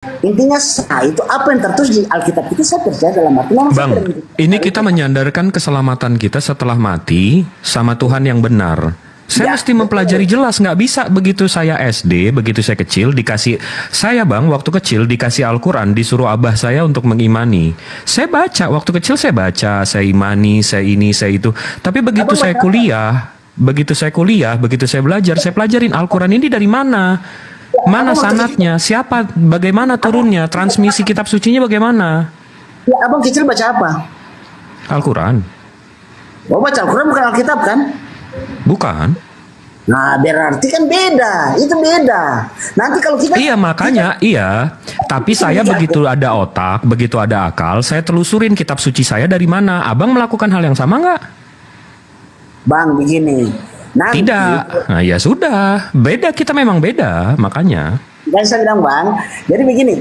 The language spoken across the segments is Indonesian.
Intinya sah itu apa yang tertulis di Alkitab itu saya percaya dalam arti memang Bang, ini kita menyandarkan keselamatan kita setelah mati sama Tuhan yang benar. Saya mesti mempelajari jelas, nggak bisa begitu saya SD, begitu saya kecil dikasih, saya bang waktu kecil dikasih Al-Quran, disuruh abah saya untuk mengimani. Saya baca, waktu kecil saya baca, saya imani, saya ini, saya itu. Tapi begitu saya kuliah, begitu saya belajar, saya pelajarin Al-Quran ini dari mana? Mana sanatnya? Siapa? Bagaimana turunnya? Transmisi kitab sucinya bagaimana? Ya, abang kecil baca apa? Al-Quran. Oh, baca Al-Quran bukan Alkitab kan? Bukan. Nah, berarti kan beda. Itu beda. Nanti kalau kita... Iya, makanya, iya. Tapi saya begitu ada otak, begitu ada akal, saya telusurin kitab suci saya dari mana. Abang melakukan hal yang sama nggak? Bang, begini. Nanti, tidak. Nah, ya sudah. Beda, kita memang beda, makanya. dan saya bilang bang, jadi begini,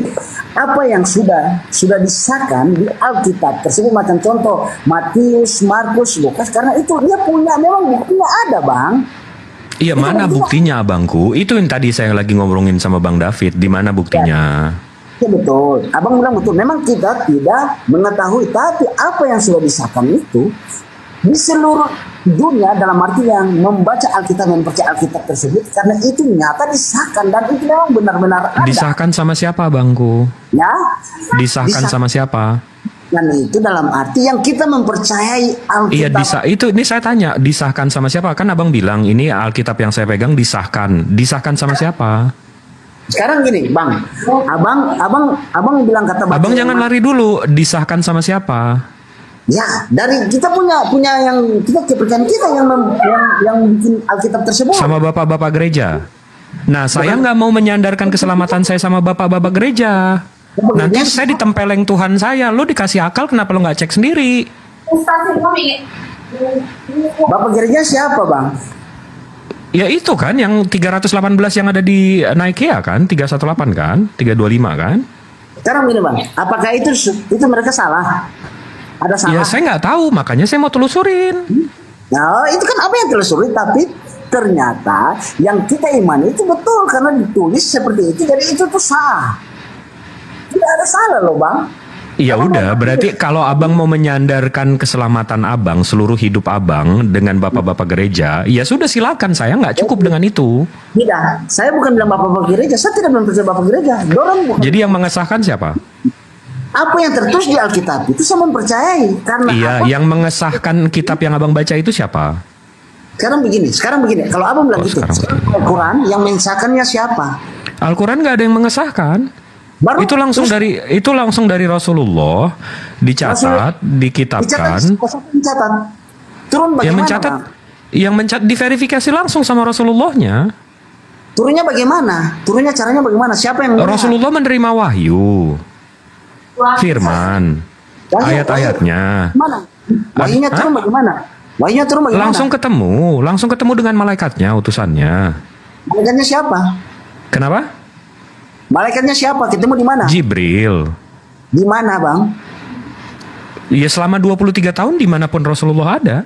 apa yang sudah disahkan di Alkitab tersebut macam contoh Matius, Markus, Lukas, karena itu dia punya, memang buktinya ada bang. Iya, itu mana buktinya abangku? Itu yang tadi saya lagi ngomongin sama Bang David, di mana buktinya? Ya betul, abang bilang betul, memang kita tidak mengetahui, tapi apa yang sudah disahkan itu di seluruh dunia dalam arti yang membaca Alkitab, mempercayai Alkitab tersebut, karena itu nyata disahkan dan itu memang benar-benar ada. Disahkan sama siapa bangku? Ya? Disahkan sama siapa? Dan itu dalam arti yang kita mempercayai Alkitab. Iya, ini saya tanya, disahkan sama siapa? Kan abang bilang ini Alkitab yang saya pegang disahkan. Disahkan sama siapa? Sekarang gini, bang, abang bilang kata abang jangan lari dulu. Disahkan sama siapa? Ya, dari kita punya yang kita kepercayaan kita yang bikin Alkitab tersebut. Sama bapak-bapak gereja. Nah, saya nggak mau menyandarkan keselamatan saya sama bapak-bapak gereja. Nanti saya ditempeleng Tuhan saya. Lo dikasih akal, kenapa lo nggak cek sendiri? Bapak gereja siapa, bang? Ya itu kan yang 318 yang ada di Nikea kan, 318 kan, 325 kan. Sekarang gini, bang, apakah itu mereka salah? Ada salah? Ya saya nggak tahu, makanya saya mau telusurin. Nah, itu kan apa yang telusurin, tapi ternyata yang kita imani itu betul karena ditulis seperti itu, jadi itu tuh sah. Tidak ada salah loh, bang. Ya udah, berarti kalau abang mau menyandarkan keselamatan abang, seluruh hidup abang dengan bapak-bapak gereja, ya sudah silakan, saya nggak cukup dengan itu. Tidak, saya bukan bilang bapak-bapak gereja, saya tidak mempercayai bapak gereja. Jadi yang mengesahkan siapa? Apa yang tertulis di Alkitab itu saya mempercayai. Karena iya, apa? yang mengesahkan kitab yang abang baca itu siapa? Sekarang begini, kalau abang bilang itu, Al-Quran yang mengesahkannya siapa? Al-Quran nggak ada yang mengesahkan. Baru, itu langsung dari Rasulullah, dicatat, dikitabkan. Dicatat. Turun bagaimana? Yang mencatat diverifikasi langsung sama Rasulullahnya. Turunnya bagaimana? Turunnya caranya bagaimana? Siapa yang Rasulullah menerima wahyu, firman, ayat-ayatnya. Mana? Wahyunya turun bagaimana? Wahyunya turun bagaimana? Langsung ketemu dengan malaikatnya, utusannya. Malaikatnya siapa? Kenapa? Malaikatnya siapa? Ketemu di mana? Jibril. Di mana, bang? Ya selama 23 tahun dimanapun Rasulullah ada.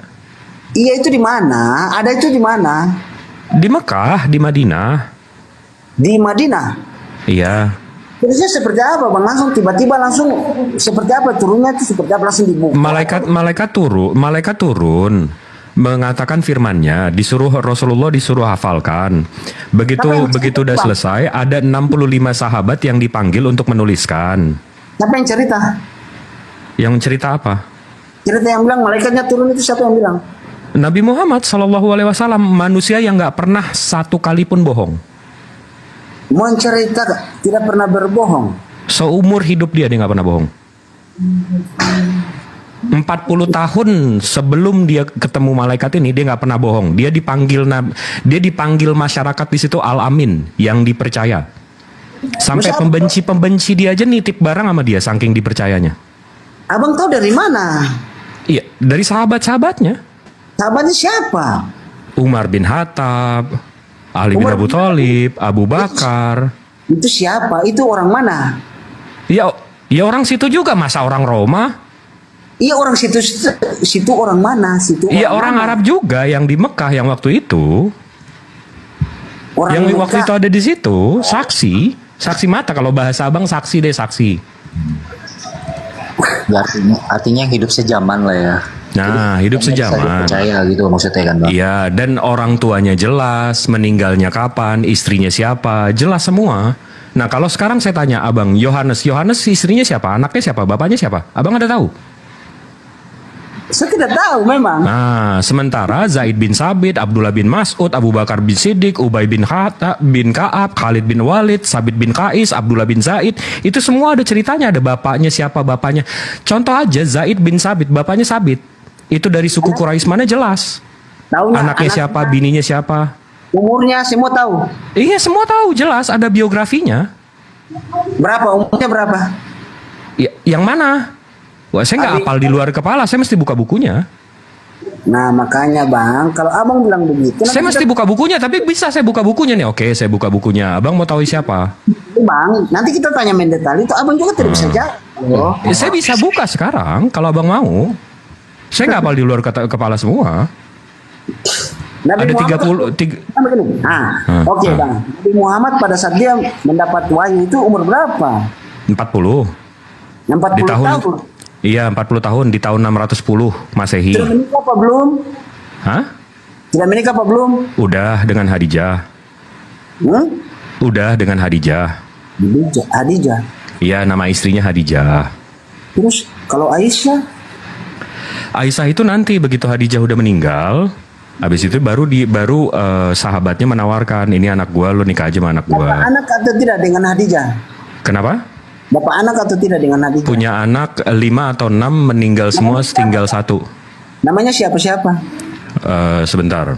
Iya, itu di mana? Ada itu di mana? Di Mekah, di Madinah. Di Madinah? Iya. Terusnya seperti apa, bang? Langsung tiba-tiba langsung seperti apa? Turunnya itu seperti apa? Langsung dibuka? Malaikat turun. Mengatakan firmannya, Rasulullah disuruh hafalkan. Begitu udah selesai, ada 65 sahabat yang dipanggil untuk menuliskan. Siapa yang cerita? Yang cerita apa? Cerita yang bilang malaikatnya turun itu siapa yang bilang? Nabi Muhammad SAW, manusia yang nggak pernah satu kali pun bohong. Mau cerita tidak pernah berbohong. Seumur hidup dia nggak pernah bohong. 40 tahun sebelum dia ketemu malaikat ini dia nggak pernah bohong. Dia dipanggil masyarakat di situ Al-Amin, yang dipercaya. Sampai pembenci dia aja nitip barang sama dia saking dipercayanya. Abang tahu dari mana? Iya, dari sahabat-sahabatnya. Sahabatnya siapa? Umar bin Khattab, Ali bin Abu Thalib, Abu Bakar. Itu siapa? Itu orang mana? Ya orang situ juga, masa orang Roma? Iya, orang situ orang mana? Iya, orang Arab juga yang di Mekah yang waktu itu. Waktu itu ada di situ, saksi Saksi mata, kalau bahasa abang saksi deh, saksi. Ya, artinya hidup sejaman lah ya. Nah, hidup sejaman. Percaya gitu maksudnya kan, Bang? Iya, dan orang tuanya jelas, meninggalnya kapan, istrinya siapa, jelas semua. Nah, kalau sekarang saya tanya abang, Yohanes istrinya siapa, anaknya siapa, bapaknya siapa? Abang ada tahu? Saya tidak tahu memang. Nah, sementara Zaid bin Sabit, Abdullah bin Mas'ud, Abu Bakar bin Siddiq, Ubay bin Ka'ab, Khalid bin Walid, Sabit bin Qais, Abdullah bin Zaid, itu semua ada ceritanya, ada bapaknya siapa, bapaknya. Contoh aja Zaid bin Sabit, bapaknya Sabit. Itu dari suku Quraisy mana jelas. Taunya, Anaknya siapa, bininya siapa. Umurnya semua tahu. Iya, semua tahu, jelas ada biografinya. Berapa umurnya berapa? Ya, yang mana? Wah, saya nggak hafal di luar kepala, saya mesti buka bukunya. Nah, makanya Bang, kalau abang bilang begitu, Saya mesti buka bukunya, tapi bisa saya buka bukunya nih. Oke, saya buka bukunya. Abang mau tahu siapa? Bang, nanti kita tanya mendetail itu, abang juga tidak bisa jawab. loh. Ya, saya bisa buka sekarang, kalau abang mau. Saya nggak hafal di luar kepala semua. Nabi Ada Muhammad, 30. Oke Bang. Nabi Muhammad pada saat dia mendapat wahyu itu umur berapa? 40. Yang 40 Di tahun, tahun. iya 40 tahun, di tahun 610 Masehi. Sudah menikah apa belum? Hah? Sudah menikah apa belum? Udah dengan Hadijah. Udah dengan Hadijah. Hadijah. Iya, nama istrinya Hadijah. Terus kalau Aisyah? Aisyah itu nanti begitu Hadijah udah meninggal, habis itu baru sahabatnya menawarkan, ini anak gua, lo nikah aja sama anak Bapak gua. anak atau tidak dengan Hadijah? Kenapa? Bapak anak atau tidak dengan Hadijah? Punya anak 5 atau 6, meninggal semua, tinggal 1. Namanya siapa-siapa? Sebentar.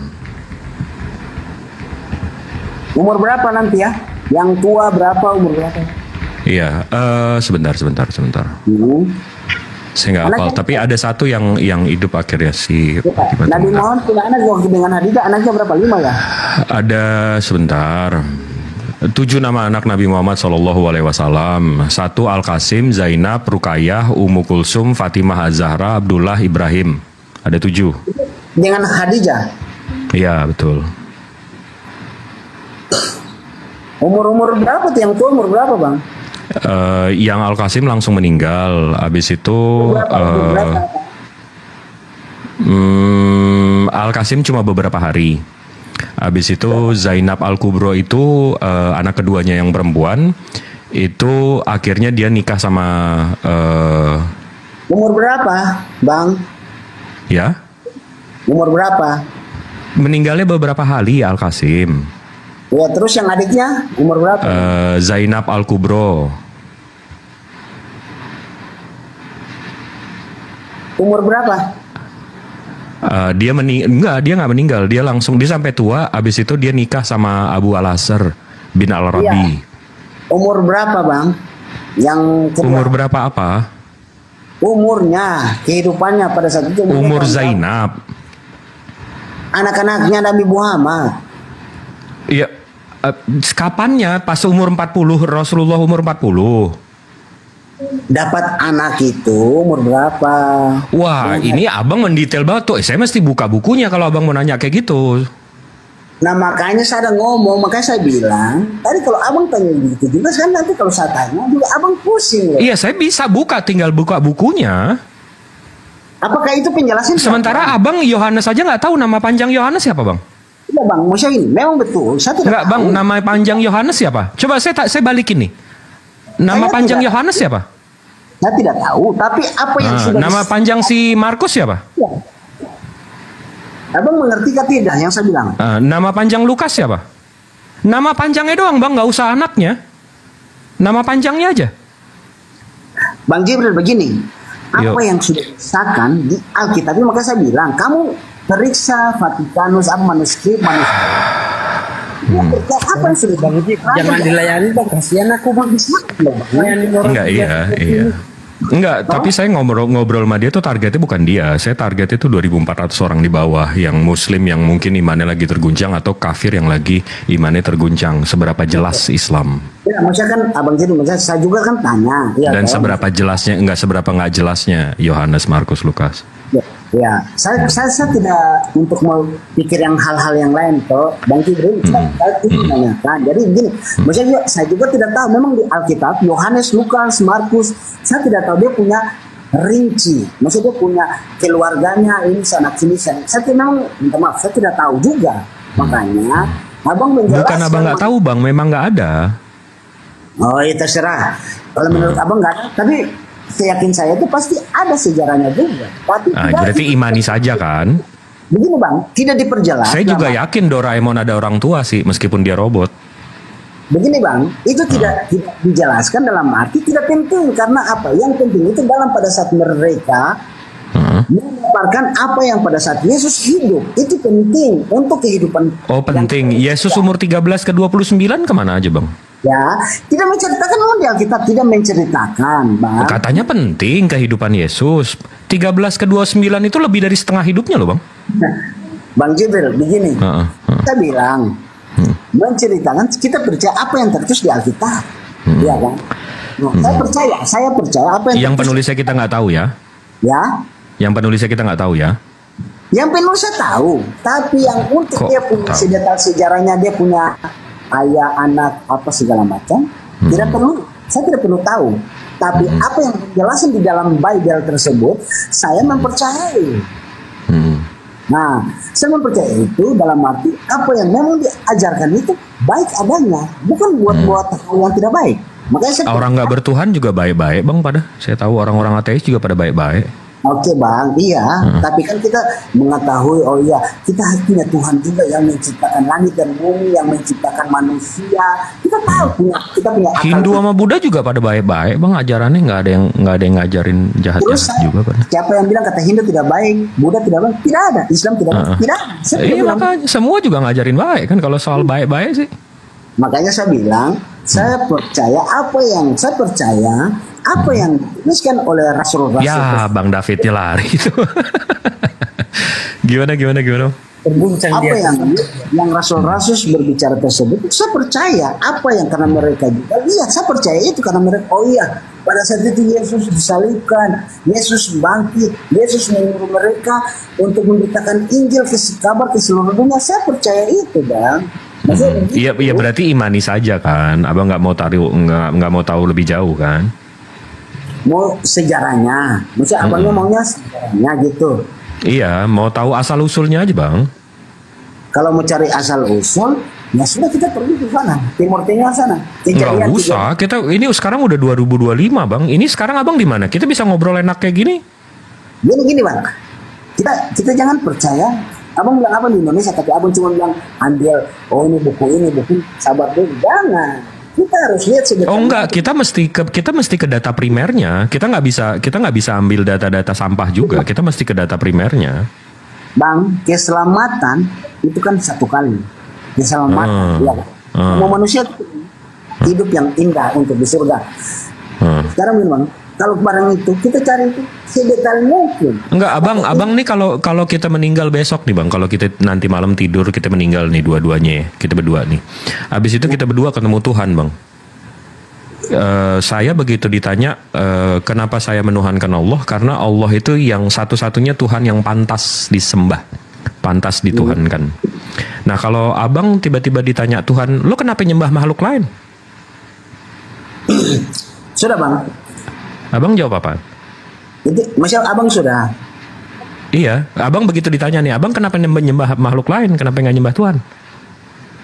Umur berapa nanti ya? Yang tua berapa, umur berapa? Iya, sebentar. Saya nggak hafal, Anaknya- tapi ada satu yang hidup akhirnya si Fatimah. Nabi Muhammad punya anak waktu dengan Hadijah, anaknya berapa? 5 ya? Ada sebentar. 7 nama anak Nabi Muhammad SAW. 1 Al-Qasim, Zainab, Ruqayyah, Ummu Kulsum, Fatimah Az-Zahra, Abdullah, Ibrahim. Ada 7. Dengan Hadijah. Iya, betul. Umur berapa tuh? Yang tua umur berapa Bang? Yang Al-Qasim langsung meninggal. Habis itu Berapa? Al-Qasim cuma beberapa hari. Habis itu Zainab Al-Kubro itu anak keduanya yang perempuan. Itu akhirnya dia nikah sama Umur berapa Bang? ya, Umur berapa? meninggalnya beberapa hari Al-Qasim. Ya terus yang adiknya umur berapa? Zainab Al-Kubro. Umur berapa? Dia nggak meninggal, dia sampai tua. Habis itu dia nikah sama Abu Al-Asr bin Al-Rabi. Iya. Umur berapa Bang? Yang kedua. Umur berapa apa? Umurnya, kehidupannya pada saat itu. Umur Zainab. Anak-anaknya Nabi Muhammad. Iya, kapannya? Pas umur 40, Rasulullah umur 40. Dapat anak itu umur berapa? Wah, ini abang mendetail banget tuh. Saya mesti buka bukunya kalau abang mau nanya kayak gitu. Nah makanya saya ada ngomong, makanya saya bilang tadi kalau abang tanya gitu juga kan nanti kalau saya tanya juga abang pusing loh. Iya, saya bisa buka, tinggal buka bukunya. Apakah itu penjelasan? Sementara abang Yohanes aja nggak tahu nama panjang Yohanes siapa, bang? Iya bang, maksudnya ini memang betul. Saya tidak Nggak, tahu. bang, nama panjang Yohanes siapa? Coba saya balikin nih. Nama Saya panjang tidak- Yohanes siapa? Saya tidak tahu, tapi apa yang sudah Nama panjang si Markus siapa? Abang mengerti kah tidak yang saya bilang? Nama panjang Lukas siapa? Nama panjangnya doang, bang, nggak usah anaknya. Nama panjangnya aja. Bang Jibril begini, apa Yuk. yang sudah disahkan di Alkitab, maka saya bilang kamu periksa Vatikanus, apa manuskrip. Apa yang sudah Bang Jip, jangan dilayani Bang, kasihan aku Bang. Layani orang Enggak, iya. Enggak, tapi saya ngobrol sama dia tuh targetnya bukan dia. Saya targetnya tuh 2.400 orang di bawah yang muslim yang mungkin imannya lagi terguncang atau kafir yang lagi imannya terguncang. Seberapa jelas Islam? Ya, maksudnya kan abang jadi, maksudnya saya juga kan tanya. Ya, Dan kan? seberapa jelasnya, seberapa nggak jelasnya Yohanes, Markus, Lukas. Ya, Ya, saya tidak untuk mau pikir yang hal-hal yang lain toh, Bang Jibril. Saya menanyakan. Jadi begini, maksudnya saya juga tidak tahu. Memang di Alkitab, Yohanes, Lukas, Markus, saya tidak tahu dia punya rinci. Maksudnya punya keluarganya ini sana sini sana. Saya memang minta maaf, saya tidak tahu juga. Makanya, abang menjelaskan. Bukan abang nggak tahu bang, memang nggak ada. Oh, itu terserah. Kalau menurut abang nggak ada, tapi seyakin saya itu pasti ada sejarahnya juga. Tapi Berarti imani saja kan? Begini bang, tidak diperjelas. Saya juga yakin Doraemon ada orang tua sih, meskipun dia robot. Begini bang, itu tidak dijelaskan dalam arti tidak penting. Karena apa? Yang penting itu dalam pada saat mereka memaparkan apa yang pada saat Yesus hidup. Itu penting untuk kehidupan. Oh penting, Yesus umur 13 ke 29 kemana aja bang? Ya, tidak menceritakan memang di Alkitab tidak menceritakan, Bang. Katanya penting kehidupan Yesus. 13 ke 29 itu lebih dari setengah hidupnya loh, Bang. Bang Jibril, begini. Kita bilang menceritakan, kita percaya apa yang tertulis di Alkitab. Iya kan? Saya percaya apa yang penulisnya kita nggak tahu ya. Ya. Yang penulisnya kita nggak tahu ya. Yang penulisnya tahu, tapi yang untuk dia punya detail sejarahnya, dia punya ayah, anak, apa segala macam, tidak perlu. Saya tidak perlu tahu. Tapi apa yang dijelasin di dalam Bible tersebut, saya mempercayai. Nah, saya mempercayai itu dalam arti apa yang memang diajarkan itu baik adanya, bukan buat hal yang tidak baik. Makanya saya orang nggak bertuhan juga baik-baik, Bang. Saya tahu orang-orang ateis juga pada baik-baik. Oke bang, iya. Tapi kan kita mengetahui, oh iya, kita punya Tuhan juga yang menciptakan langit dan bumi, yang menciptakan manusia. Kita tahu kita punya akal. Hindu sama Buddha juga pada baik-baik, bang. Ajarannya nggak ada yang ngajarin jahat-jahat juga, Pak. Siapa yang bilang kata Hindu tidak baik, Buddha tidak baik? Tidak ada. Islam tidak baik? Tidak ada. Iya makanya semua juga ngajarin baik kan kalau soal baik-baik sih. Makanya saya bilang, saya percaya apa yang saya percaya. Apa yang dituliskan oleh Rasul-Rasul. Ya, Bang Davidnya lari itu. Gimana? Apa yang Rasul-Rasul berbicara tersebut, saya percaya apa yang karena mereka juga lihat. Saya percaya itu karena mereka, oh iya, pada saat itu Yesus disalibkan, Yesus bangkit, Yesus menyuruh mereka untuk memberitakan Injil kabar ke seluruh dunia. Saya percaya itu, Bang. Iya, berarti imani saja kan. Abang nggak mau tahu lebih jauh kan? Mau sejarahnya, maksudnya abangnya maunya sejarahnya gitu. Iya, mau tahu asal usulnya aja bang. Kalau mau cari asal usul, ya sudah kita pergi ke sana, Timur Tengah sana. Nggak usah, kita ini sekarang udah 2025 bang. Ini sekarang abang di mana? Kita bisa ngobrol enak kayak gini. Gini bang, kita jangan percaya. Abang bilang apa di Indonesia, tapi abang cuma bilang ambil, oh ini buku, sabar dulu, jangan. Kita harus lihat sebetulnya. Oh enggak, kita mesti ke data primernya. Kita nggak bisa ambil data-data sampah juga. Kita mesti ke data primernya. Bang, keselamatan itu kan satu kali. Keselamatan, ya. Semua manusia hidup yang indah untuk di surga. Sekarang Bang, kalau barang itu kita cari itu sedetail mungkin. Enggak, abang nih kalau kita meninggal besok nih bang, kalau kita nanti malam tidur kita meninggal nih dua-duanya ya, kita berdua nih. Habis itu kita berdua ketemu Tuhan bang. Saya begitu ditanya kenapa saya menuhankan Allah, karena Allah itu yang satu-satunya Tuhan yang pantas disembah, pantas dituhankan. Nah kalau abang tiba-tiba ditanya Tuhan, lo kenapa nyembah makhluk lain? Sudah bang. Abang jawab apa? Itu, Masya abang sudah. Iya, abang begitu ditanya nih, abang kenapa nyembah makhluk lain, kenapa nggak nyembah Tuhan?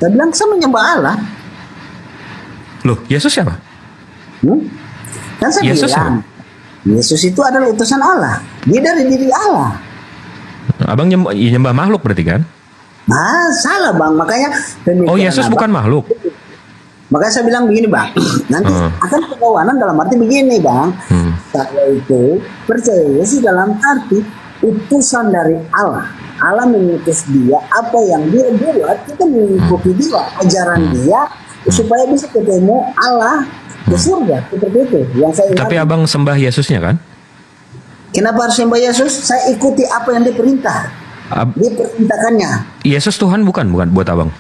Saya bilang saya menyembah Allah. Loh, Yesus siapa? Kan saya Yesus bilang, Yesus itu adalah utusan Allah. Dia dari diri Allah. Abang nyembah makhluk berarti kan? Nah, salah bang, makanya. Oh, Yesus bukan makhluk. Makanya saya bilang begini bang, nanti akan perlawanan dalam arti begini bang. Saya itu percaya Yesus dalam arti utusan dari Allah. Allah mengutus dia, apa yang dia buat kita mengikuti dia, ajaran dia supaya bisa ketemu Allah ke surga. Seperti itu yang saya ingat. Tapi abang sembah Yesusnya kan? Kenapa harus sembah Yesus? Saya ikuti apa yang diperintah. Dia perintahkannya. Yesus Tuhan bukan buat abang.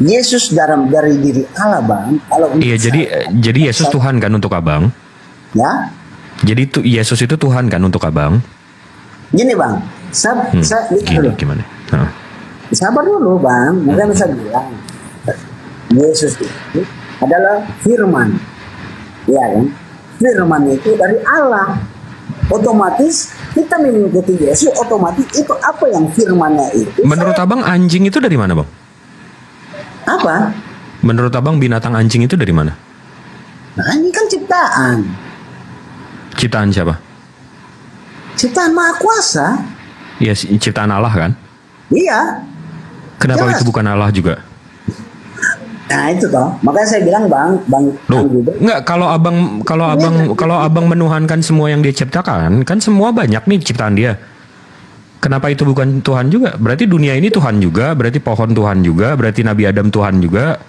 Yesus dari diri Allah bang. Kalau iya jadi Yesus Tuhan kan untuk abang. Ya. Jadi Yesus itu Tuhan kan untuk abang. Gini bang, Gimana? Nah. Sabar dulu bang, makanya saya bilang Yesus itu adalah firman, ya kan? Firman itu dari Allah. Otomatis kita mengikuti Yesus, otomatis itu apa yang firmannya itu. Menurut abang anjing itu dari mana bang? Apa? Menurut abang binatang anjing itu dari mana? Nah ini kan ciptaan. Ciptaan siapa? Ciptaan Maha Kuasa. Ya ciptaan Allah kan? Iya. Kenapa Jelas. itu bukan Allah juga? Nah itu toh, makanya saya bilang bang Loh, gitu. enggak, kalau abang menuhankan semua yang dia ciptakan, kan semua banyak nih ciptaan dia. Kenapa itu bukan Tuhan juga? Berarti dunia ini Tuhan juga, berarti pohon Tuhan juga, berarti Nabi Adam Tuhan juga.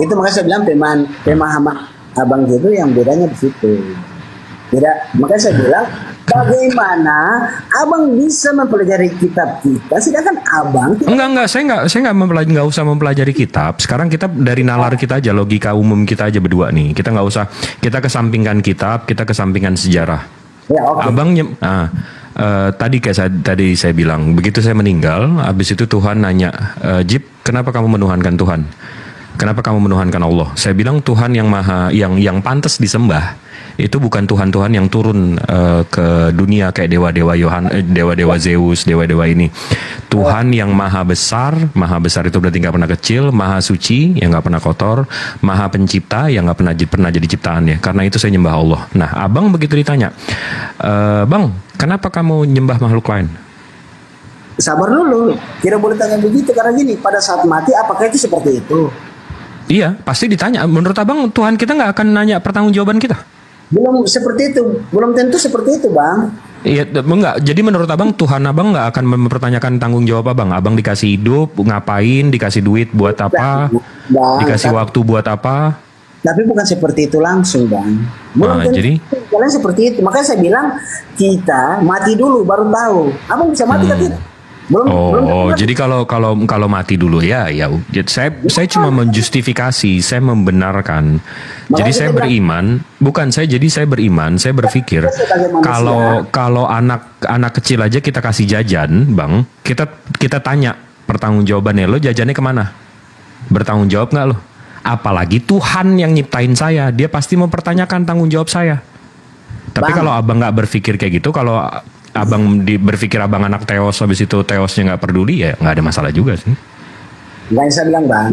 Itu makanya saya bilang pemahaman abang gitu yang bedanya di situ. Tidak, makanya saya bilang bagaimana abang bisa mempelajari kitab kita, sedangkan abang Enggak, saya nggak usah mempelajari kitab. Sekarang kita dari nalar kita aja, logika umum kita aja berdua nih. Kita nggak usah, kita kesampingkan kitab, kita kesampingkan sejarah. Ya, oke. Abang tadi saya bilang begitu saya meninggal, habis itu Tuhan nanya, Jip, kenapa kamu menuhankan Tuhan? Kenapa kamu menuhankan Allah? Saya bilang Tuhan yang maha, yang pantas disembah itu bukan Tuhan-Tuhan yang turun ke dunia kayak dewa-dewa Zeus, dewa-dewa ini. Tuhan yang maha besar itu berarti nggak pernah kecil, maha suci yang nggak pernah kotor, maha pencipta yang nggak pernah jadi ciptaannya. Karena itu saya nyembah Allah. Nah, abang begitu ditanya, bang, kenapa kamu nyembah makhluk lain? Sabar dulu, tidak boleh tanya begitu karena gini, pada saat mati apakah itu seperti itu? Iya, pasti ditanya. Menurut abang, Tuhan kita nggak akan nanya pertanggungjawaban kita? Belum seperti itu, belum tentu seperti itu bang. Iya, enggak. Jadi menurut abang, Tuhan abang nggak akan mempertanyakan tanggung jawab abang. Abang dikasih hidup, ngapain? Dikasih duit buat apa? Bang, Dikasih waktu buat apa? Tapi bukan seperti itu langsung bang. Belum tentu Jadi? kalian seperti itu. Makanya saya bilang kita mati dulu baru tahu. Abang bisa mati kan tidak? Belum Jadi kalau mati dulu ya saya cuma menjustifikasi, saya membenarkan. Jadi saya beriman, saya beriman, saya berpikir kalau anak kecil aja kita kasih jajan, Bang, kita tanya pertanggungjawabannya, lo jajannya kemana? Bertanggung jawab nggak lo? Apalagi Tuhan yang nyiptain saya, dia pasti mempertanyakan tanggung jawab saya. Tapi kalau abang nggak berpikir kayak gitu, kalau abang berpikir abang anak teos, habis itu teosnya nggak peduli, ya nggak ada masalah juga sih. Yang saya bilang bang,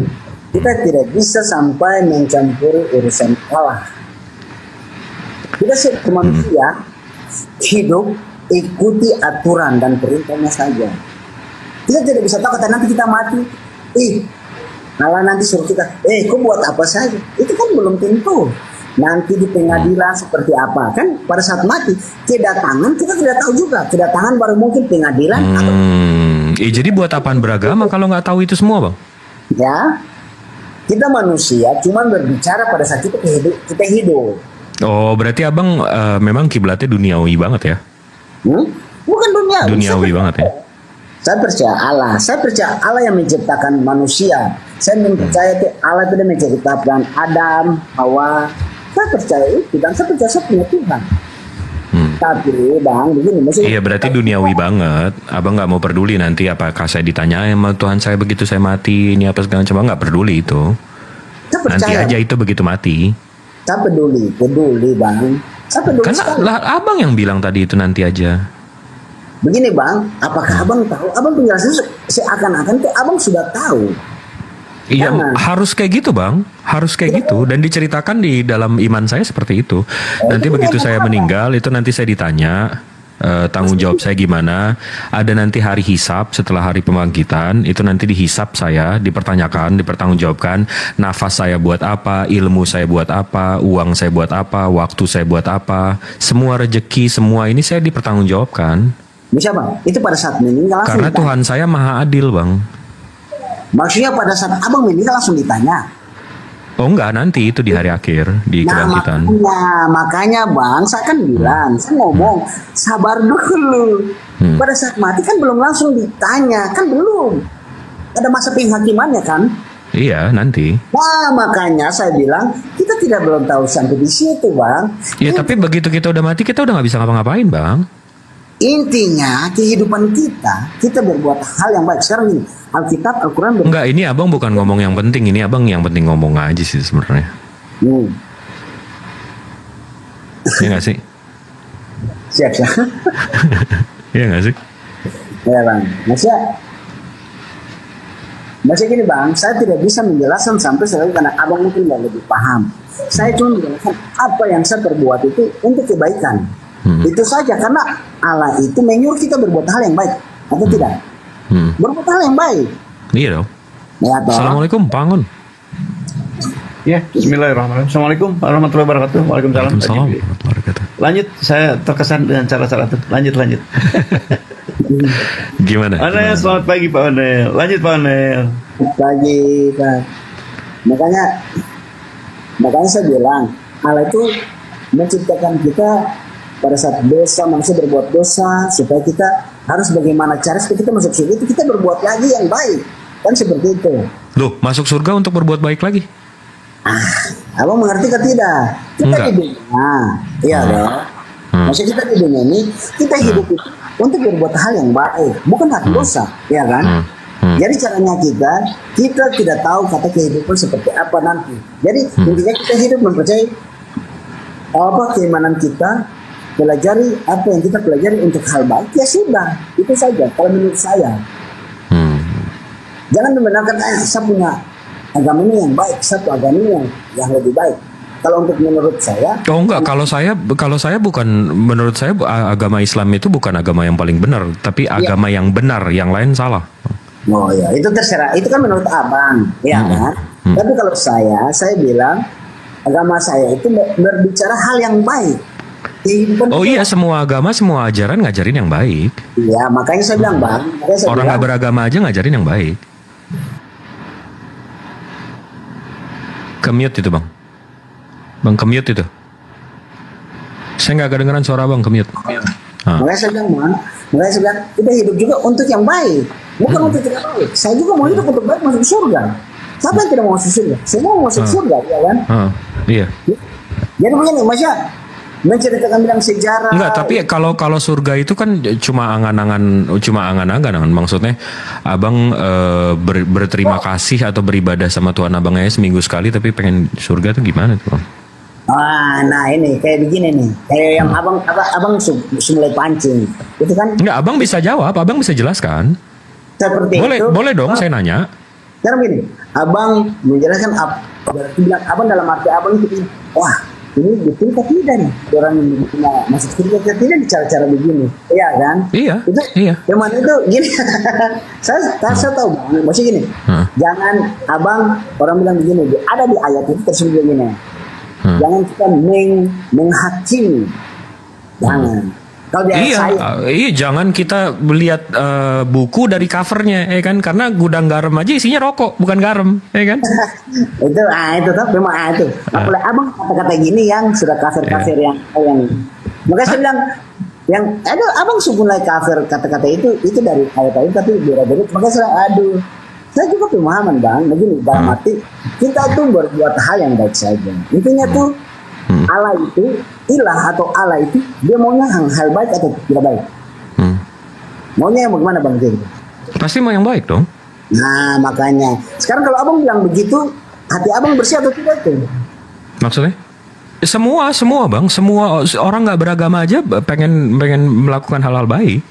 kita tidak bisa sampai mencampuri urusan Allah. Kita sebagai manusia hidup ikuti aturan dan perintahnya saja. Kita tidak bisa tahu kata nanti kita mati, Allah nanti suruh kita, kau buat apa saja? Itu kan belum tentu. Nanti di pengadilan seperti apa kan pada saat mati kedatangan kita tidak tahu juga, kedatangan baru mungkin pengadilan atau jadi buat apaan beragama kalau nggak tahu itu semua bang? Ya kita manusia cuma berbicara pada saat kita hidup. Oh berarti abang memang kiblatnya duniawi banget ya? Bukan duniawi banget ya? Saya percaya Allah yang menciptakan manusia. Saya percaya Allah itu menciptakan Adam, Hawa. Saya percaya itu dan saya percaya saya punya Tuhan. Tapi bang begini iya berarti duniawi banget. Abang nggak mau peduli nanti apakah saya ditanya sama Tuhan saya begitu saya mati ini apa segala macam, nggak peduli itu. Nanti aja itu begitu mati. Saya peduli bang. Saya peduli karena abang yang bilang tadi itu nanti aja. Begini bang, apakah abang tahu? Abang penjelasan seakan-akan tuh abang sudah tahu. Iya, harus kayak gitu bang, harus kayak gitu dan diceritakan di dalam iman saya seperti itu. Nanti begitu saya meninggal itu nanti saya ditanya tanggung jawab saya gimana. Ada nanti hari hisab setelah hari pembangkitan itu nanti dihisab saya, dipertanyakan, dipertanggungjawabkan. Nafas saya buat apa, ilmu saya buat apa, uang saya buat apa, waktu saya buat apa, semua rezeki semua ini saya dipertanggungjawabkan. Bisa bang, itu pada saat meninggal langsung karena ditanya. Tuhan saya maha adil bang. Maksudnya pada saat abang meninggal langsung ditanya? Oh enggak, nanti itu di hari akhir di kebangkitan. Makanya bang, saya kan bilang, saya ngomong sabar dulu. Pada saat mati kan belum langsung ditanya, kan belum. Ada masa penghakimannya kan? Iya nanti. Wah makanya saya bilang kita belum tahu sampai di situ bang. Iya tapi begitu kita udah mati kita udah nggak bisa ngapa-ngapain bang. intinya kehidupan kita berbuat hal yang baik. Sekarang ini Alkitab, Al-Quran Enggak, ini abang bukan ngomong yang penting. Ini abang yang penting ngomong aja sih sebenarnya. Iya nggak sih? Siap. Iya nggak sih? Ya bang, maksudnya gini bang, saya tidak bisa menjelaskan sampai sekali karena abang mungkin nggak lebih paham. Saya cuma menjelaskan apa yang saya perbuat itu untuk kebaikan. Itu saja, karena Allah itu menyuruh kita berbuat hal yang baik atau tidak? Berbuat hal yang baik. Iya dong. Ya, Assalamualaikum, Pangun. Ya, bismillahirrahmanirrahim. Assalamualaikum warahmatullahi wabarakatuh. Waalaikumsalam. Waalaikumsalam warahmatullahi wabarakatuh. Lanjut, saya terkesan dengan cara-cara itu. Lanjut. Gimana? Onel, selamat pagi Pak Onel. Lanjut Pak Onel. Pagi Pak. Makanya saya bilang Allah itu menciptakan kita pada saat dosa, manusia berbuat dosa, supaya kita harus bagaimana cara supaya kita masuk surga itu kita berbuat lagi yang baik, kan seperti itu. Loh, masuk surga untuk berbuat baik lagi? Abang mengerti ke tidak? Kita di dunia, iya dong. Maksudnya kita di dunia ini kita hidup itu untuk berbuat hal yang baik, bukan hak dosa, ya kan? Jadi caranya kita tidak tahu kata kehidupan seperti apa nanti. Jadi intinya kita hidup mempercayai apa keimanan kita, pelajari apa yang kita pelajari untuk hal baik, ya sudah, itu saja. Kalau menurut saya, jangan membenarkan saya punya agama ini yang baik, satu agama ini yang lebih baik. Kalau untuk menurut saya, oh enggak, kalau saya bukan, menurut saya agama Islam itu bukan agama yang paling benar, tapi agama yang benar, yang lain salah. Oh ya, itu terserah. Itu kan menurut abang, ya kan? Tapi kalau saya bilang agama saya itu berbicara hal yang baik. Oh iya, semua agama, semua ajaran ngajarin yang baik. Iya, makanya saya bilang bang. Orang nggak beragama aja ngajarin yang baik. Kemute itu bang. Bang kemute itu. Saya nggak kedengeran suara bang, kemute. Makanya saya bilang kita hidup juga untuk yang baik, bukan untuk tidak baik. Saya juga mau hidup untuk baik, masuk surga. Siapa yang tidak mau masuk surga? Semua mau masuk surga, ya kan? Iya. Jadi begini, Masya, menceritakan bilang sejarah. Enggak, tapi kalau surga itu kan cuma angan-angan, maksudnya abang berterima kasih atau beribadah sama Tuhan abangnya seminggu sekali, tapi pengen surga tuh gimana tuh? Nah ini kayak begini nih, kayak yang abang mulai pancing, itu kan? Enggak, abang bisa jawab, abang bisa jelaskan. Seperti boleh dong, saya nanya. Sekarang begini, abang menjelaskan berarti bilang abang dalam arti abang itu, wah ini betul atau tidak nih orang yang masuk surga atau tidak di cara-cara begini, iya kan? Iya. Itu memang itu gini. saya tahu bang, maksudnya gini, jangan abang orang bilang begini, ada di ayat itu tersebut begini. Jangan kita menghakimi, jangan. Kalau iya, jangan kita melihat buku dari covernya, ya kan? Karena gudang garam aja isinya rokok, bukan garam, ya kan? itu tuh memang itu. Apalagi abang kata-kata gini yang sudah kafir-kafir yang makanya saya bilang yang abang mulai kafir kata-kata itu dari ayat-ayat tapi beda-beda. Makanya saya juga pemahaman bang, begini dalam arti kita tuh berbuat hal yang baik saja. Intinya tuh Allah itu ilah atau Allah itu dia maunya hal baik atau tidak baik. Maunya yang bagaimana bang gitu? Pasti mau yang baik dong. Nah makanya sekarang kalau abang bilang begitu, hati abang bersih atau tidak tuh? Maksudnya? Semua bang, semua orang nggak beragama aja pengen melakukan hal-hal baik.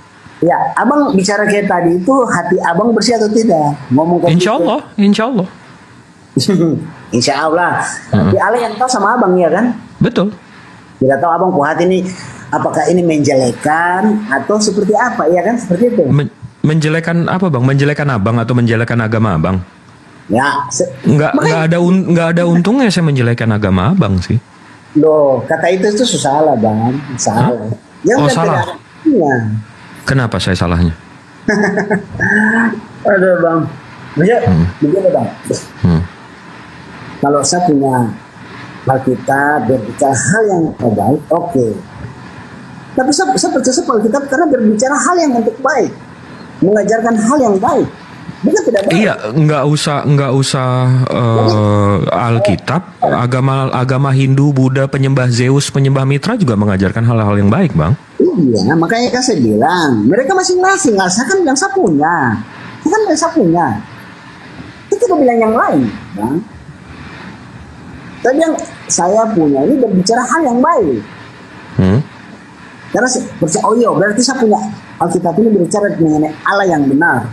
Ya, abang bicara kayak tadi itu hati abang bersih atau tidak? Ngomong kayak Insya Allah. Insya Allah. Tapi Allah yang tahu sama abang ya kan? Betul. Tidak tahu abang hati ini apakah ini menjelekan atau seperti apa ya kan? Seperti itu. Menjelekan apa bang? Menjelekan abang atau menjelekan agama abang? Ya. Nggak ada untungnya saya menjelekan agama abang sih. Loh, kata itu salah bang. Salah. Salah. Kenapa saya salahnya? Aduh bang, begini bang. Kalau saya punya Alkitab berbicara hal yang baik, oke. Tapi saya percaya Alkitab karena berbicara hal yang untuk baik, mengajarkan hal yang baik. Bukan tidak baik. Iya, nggak usah Alkitab, agama Hindu, Buddha, penyembah Zeus, penyembah Mitra juga mengajarkan hal-hal yang baik, Bang. Iya, makanya kan saya bilang, mereka masing-masing, saya kan bilang saya punya. Saya kan bilang saya punya. Kita tidak bilang yang lain, Bang. Tapi yang saya punya ini berbicara hal yang baik. Karena percaya, oh iya, berarti saya punya Alkitab ini berbicara mengenai Allah yang benar.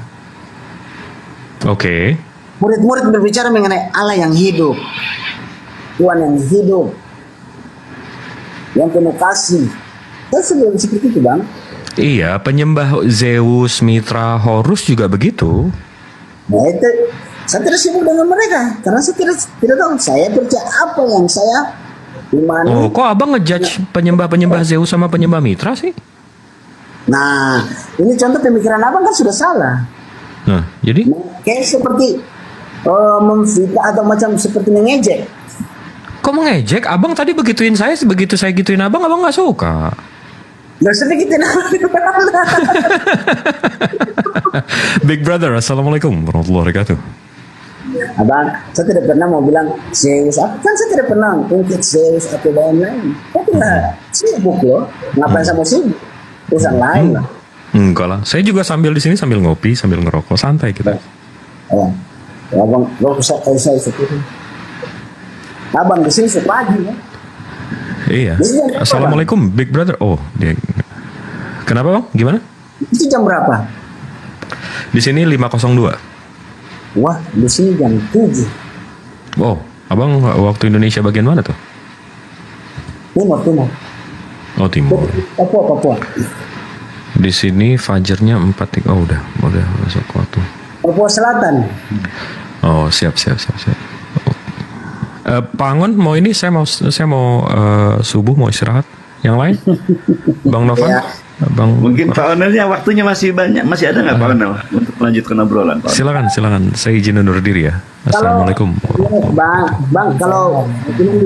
Oke. Murid-murid berbicara mengenai Allah yang hidup, Tuhan yang hidup, yang penuh kasih. Saya sebelum seperti itu, Bang. Iya, penyembah Zeus, Mitra, Horus juga begitu. Nah, itu saya tidak sibuk dengan mereka karena saya tidak tahu. Saya percaya apa yang saya imani. Oh, kok abang ngejudge penyembah Zeus sama penyembah Mitra sih? Nah, ini contoh pemikiran abang kan sudah salah. Nah, jadi? Kayak seperti memfitnah atau macam seperti mengejek. Kok mengejek? Abang tadi begituin saya, begitu saya gituin abang nggak suka. Gak sedikit Big Brother, Assalamualaikum warahmatullahi wabarakatuh. Abang, saya tidak pernah mau bilang Zeus. Kan saya tidak pernah ungkit Zeus atau lain-lain. Saya tidak sibuk loh. Ngapain saya mau sibuk? Urusan lain lah. Enggak lah. Saya juga sambil di sini sambil ngopi, sambil ngerokok, santai kita. Ya, abang, saya seperti. Abang di sini sepagi ya. Iya. Assalamualaikum, Big Brother. Oh, dia. Kenapa, Bang? Gimana? Itu jam berapa? Di sini 5:02. Wah, di sini jam 7. Oh, Abang waktu Indonesia bagian mana tuh? Timur. Oh, timur. Papua. Di sini fajarnya 4. Oh, udah masuk waktu. Papua Selatan. Oh, siap. Pak Angon mau ini saya mau subuh mau istirahat. Yang lain? Bang Novan? Ya. Bang, mungkin Pak Onelnya waktunya masih banyak, masih ada nggak Pak Onel untuk melanjutkan obrolan? Pak? Silakan. Saya izin undur diri ya. Assalamualaikum. Bang, kalau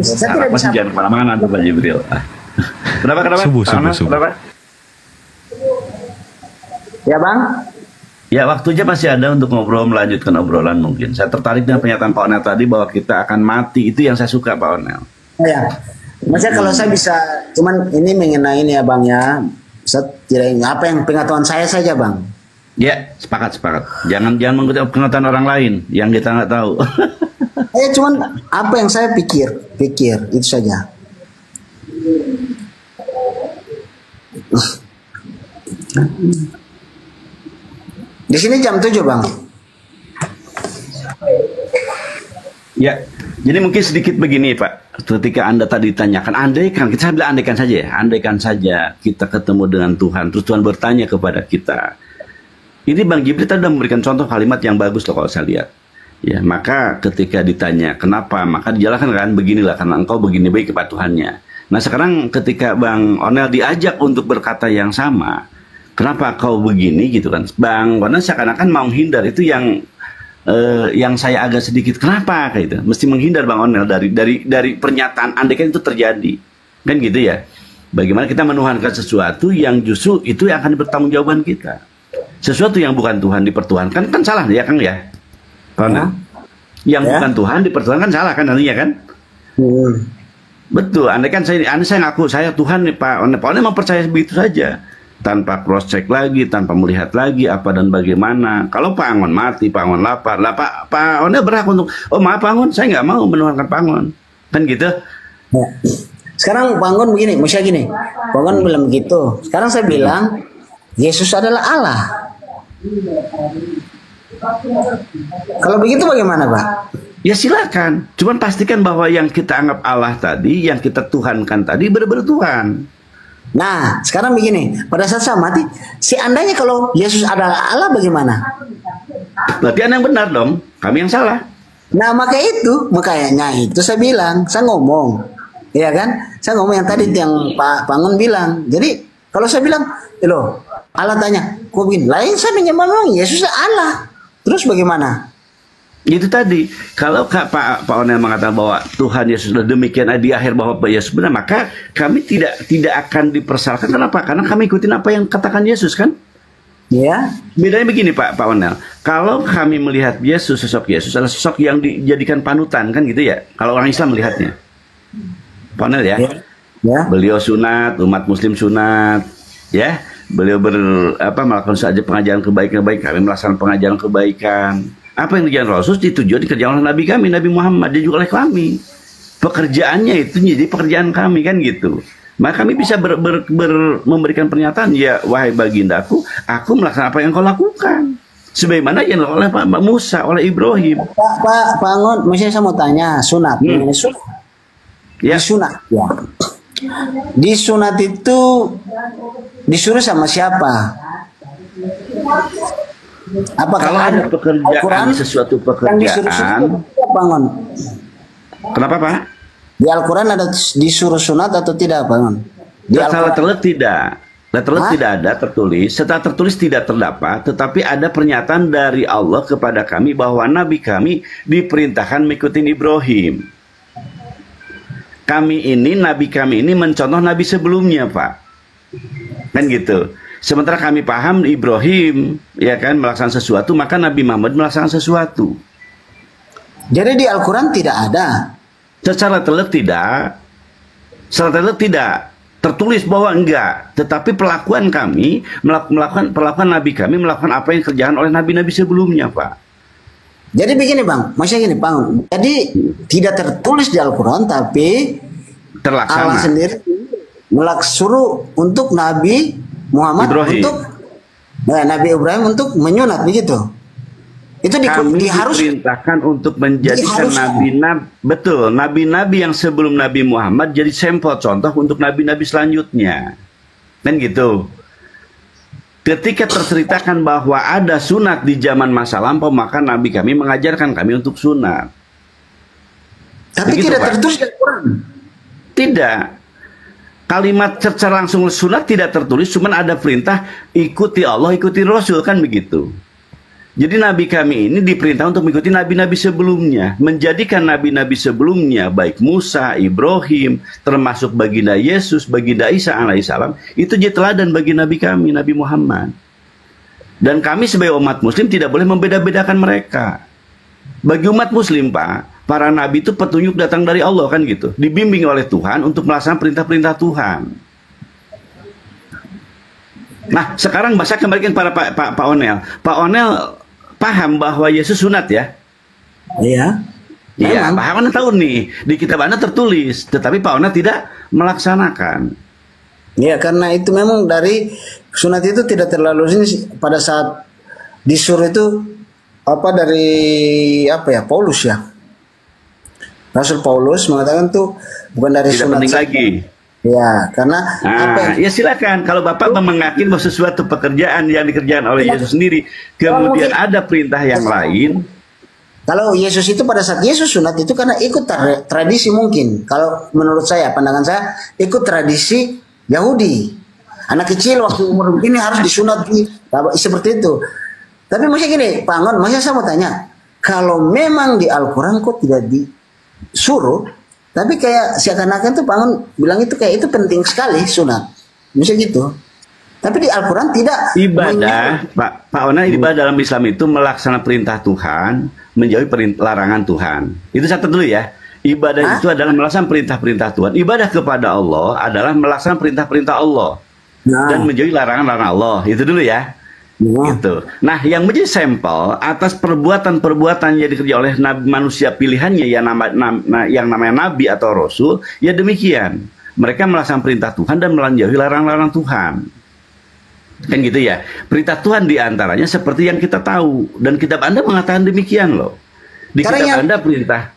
saya tidak bisa. Jangan kemana-mana tuh Pak Jibril. Kenapa? Subuh. Kenapa? Ya Bang. Ya waktunya masih ada untuk ngobrol, melanjutkan obrolan mungkin. Saya tertarik dengan pernyataan Pak Onel tadi bahwa kita akan mati. Itu yang saya suka Pak Onel. Ya. Maksudnya kalau saya bisa, cuman ini mengenai ini ya Bang ya. Saya tidak apa yang pengetahuan saya saja Bang. Ya, sepakat. Jangan mengutip pengetahuan orang lain yang kita nggak tahu. Cuman apa yang saya pikir itu saja. Di sini jam 7 Bang. Ya, jadi mungkin sedikit begini Pak. Ketika Anda tadi ditanyakan, andaikan saja kita ketemu dengan Tuhan, terus Tuhan bertanya kepada kita. Ini Bang Jibril tadi sudah memberikan contoh kalimat yang bagus loh kalau saya lihat. Ya, maka ketika ditanya kenapa, maka dijelaskan kan beginilah karena engkau begini baik kepada Tuhannya. Nah sekarang ketika Bang Onel diajak untuk berkata yang sama, kenapa kau begini gitu kan? Bang Onel seakan-akan mau menghindar, itu yang saya agak sedikit kenapa kayak itu mesti menghindar Bang Onel dari pernyataan andaikan itu terjadi kan gitu ya. Bagaimana kita menuhankan sesuatu yang justru itu yang akan bertanggungjawaban kita. Sesuatu yang bukan Tuhan dipertuhankan kan salah ya Kang ya. Karena yang bukan Tuhan dipertuhankan salah kan nantinya kan. Betul. Andaikan saya ngaku saya Tuhan nih Pak Onel memang percaya begitu saja. Tanpa cross check lagi, tanpa melihat lagi apa dan bagaimana. Kalau Pak Angon mati, Pak Angon lapar, lah Pak Onel berhak untuk, oh maaf Pak Angon, saya nggak mau menuhankan Pak Angon, kan gitu. Ya. Sekarang Pak Angon begini, maksudnya gini, Pak Angon bilang begitu. Sekarang saya bilang Yesus adalah Allah. Kalau begitu bagaimana Pak? Ya silakan, cuman pastikan bahwa yang kita anggap Allah tadi, yang kita tuhankan tadi benar-benar Tuhan. Nah, sekarang begini, pada saat saya mati, seandainya kalau Yesus adalah Allah bagaimana? Berarti Anda yang benar dong, kami yang salah. Nah, makanya itu saya bilang, saya ngomong, ya kan? Saya ngomong yang tadi yang Pak Pangun bilang. Jadi kalau saya bilang, loh, Allah tanya, kok begini? Lain saya menyembah Yesus Allah. Terus bagaimana? Itu tadi, kalau Pak Onel mengatakan bahwa Tuhan Yesus sudah demikian di akhir bahwa Pak Yesus benar, maka kami tidak akan dipersalahkan. Kenapa? Karena kami ikutin apa yang katakan Yesus kan? Ya. Bedanya begini Pak Onel, kalau kami melihat Yesus, sosok Yesus adalah sosok yang dijadikan panutan kan gitu ya. Kalau orang Islam melihatnya, Pak Onel ya. Ya. Beliau sunat, umat Muslim sunat, ya. Beliau melakukan saja pengajaran kebaikan, kami melaksanakan pengajaran kebaikan. Apa yang dikerjakan Rasul ditujuan dikerjakan oleh Nabi kami, Nabi Muhammad, dan juga oleh kami. Pekerjaannya itu jadi pekerjaan kami kan gitu. Maka kami bisa memberikan pernyataan, ya wahai bagindaku, aku melaksanakan apa yang kau lakukan. Sebagaimana yang oleh Pak Musa, oleh Ibrahim. Pak Angon, misalnya saya mau tanya, sunat. Sunat. Ya. Di sunat, ya. Di sunat itu disuruh sama siapa? Apakah Kalau ada pekerjaan, sesuatu pekerjaan, Bangun. Kenapa Pak? Di Al-Quran ada disuruh sunat atau tidak, Bangun? Di Letterlet tidak. Letterlet tidak ada tertulis. Setelah tertulis tidak terdapat, tetapi ada pernyataan dari Allah kepada kami bahwa Nabi kami diperintahkan mengikuti Ibrahim. Nabi kami ini mencontoh Nabi sebelumnya, Pak. Kan gitu. Sementara kami paham Ibrahim, ya kan, melaksanakan sesuatu, maka Nabi Muhammad melaksanakan sesuatu. Jadi di Al-Quran tidak ada. Secara letterlet tidak tertulis bahwa enggak, tetapi perlakuan kami perlakuan Nabi kami melakukan apa yang dikerjakan oleh nabi-nabi sebelumnya, Pak. Jadi begini, Bang, maksudnya gini, Bang. Jadi tidak tertulis di Al-Quran, tapi terlaksana. Allah sendiri suruh untuk Nabi Muhammad Ibrahim. Nabi Ibrahim untuk menyunat begitu. Itu diperintahkan untuk menjadikan nabi-nabi yang sebelum Nabi Muhammad jadi sampel contoh untuk nabi-nabi selanjutnya. Kan gitu. Ketika terceritakan bahwa ada sunat di zaman masa lampau, maka nabi kami mengajarkan kami untuk sunat. Tapi begitu, tidak Pak. tertulis di Al-Quran. Tidak. Kalimat secara langsung sunat tidak tertulis, cuman ada perintah ikuti Allah, ikuti Rasul, kan begitu. Jadi nabi kami ini diperintah untuk mengikuti nabi-nabi sebelumnya, menjadikan nabi-nabi sebelumnya, baik Musa, Ibrahim, termasuk baginda Yesus, baginda Isa alaihissalam, itu jadi teladan bagi nabi kami, Nabi Muhammad. Dan kami sebagai umat Muslim tidak boleh membeda-bedakan mereka. Bagi umat Muslim, Pak, para nabi itu petunjuk datang dari Allah, kan gitu, dibimbing oleh Tuhan untuk melaksanakan perintah-perintah Tuhan. Nah, sekarang saya kembalikan pada Pak Onel. Pak Onel paham bahwa Yesus sunat ya? Iya. Iya, Pak Onel tahu nih, di kitab Anda tertulis, tetapi Pak Onel tidak melaksanakan. Iya, karena itu memang dari sunat itu tidak terlalu ini pada saat disuruh itu Paulus ya. Rasul Paulus mengatakan tuh bukan dari tidak sunat penting lagi. Ya, karena ya silakan. Kalau Bapak mengakui bahwa sesuatu pekerjaan yang dikerjakan oleh Yesus sendiri, kemudian ada perintah yang lain. Kalau Yesus itu pada saat Yesus sunat itu karena ikut tradisi mungkin. Kalau menurut saya, pandangan saya, ikut tradisi Yahudi. Anak kecil waktu umur begini harus disunat seperti itu. Tapi maksudnya gini, Pak Angon, maksudnya saya mau tanya, kalau memang di Al-Quran kok tidak disuruh, tapi kayak seakan-akan tuh Pak Angon bilang itu kayak itu penting sekali sunat, misalnya gitu. Tapi di Al-Quran tidak. Ibadah, Pak Ona, ibadah dalam Islam itu melaksanakan perintah Tuhan, menjauhi larangan Tuhan. Itu satu dulu ya. Ibadah itu adalah melaksanakan perintah-perintah Tuhan. Ibadah kepada Allah adalah melaksanakan perintah-perintah Allah dan menjauhi larangan-larangan Allah. Itu dulu ya. Gitu. Nah, yang menjadi sampel atas perbuatan-perbuatan yang dikerjakan oleh manusia pilihannya yang namanya nabi atau rasul, ya demikian. Mereka melaksanakan perintah Tuhan dan menjauhi larangan-larangan Tuhan. Kan gitu ya. Perintah Tuhan diantaranya seperti yang kita tahu, dan kitab Anda mengatakan demikian loh. Di kitab Anda perintah.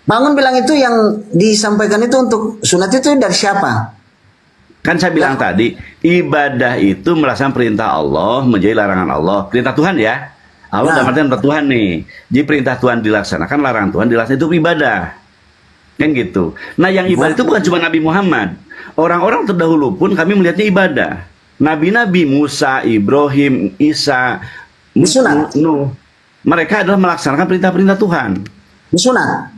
Bangun bilang itu yang disampaikan itu untuk sunat itu dari siapa? Kan saya bilang tadi, ibadah itu melaksanakan perintah Allah, menjauhi larangan Allah. Perintah Tuhan ya. Allah dalam artian perintah Tuhan nih. Jadi perintah Tuhan dilaksanakan, larangan Tuhan dilaksanakan, itu ibadah. Kan gitu. Nah, yang ibadah itu bukan cuma Nabi Muhammad. Orang-orang terdahulu pun kami melihatnya ibadah. Nabi-nabi Musa, Ibrahim, Isa, Nuh, mereka adalah melaksanakan perintah-perintah Tuhan. Disunat.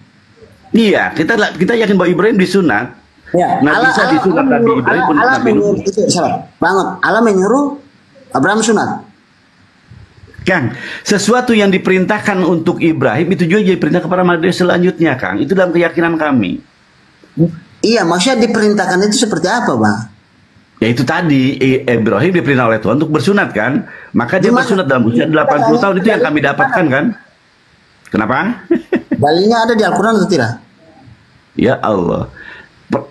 Iya, kita yakin bahwa Ibrahim disunat. Ya, Allah menyuruh Allah menyuruh Abraham sunat. Kang, sesuatu yang diperintahkan untuk Ibrahim itu juga jadi perintah kepada manusia selanjutnya, Kang. Itu dalam keyakinan kami. Iya, maksudnya diperintahkan itu seperti apa, Bang? Ya itu tadi, Ibrahim diperintah oleh Tuhan untuk bersunat kan. Maka dia Gimana? bersunat dalam usia 80 tahun, itu yang kami dapatkan kan. Kenapa? Dalilnya ada di Al-Quran atau tidak? Ya Allah.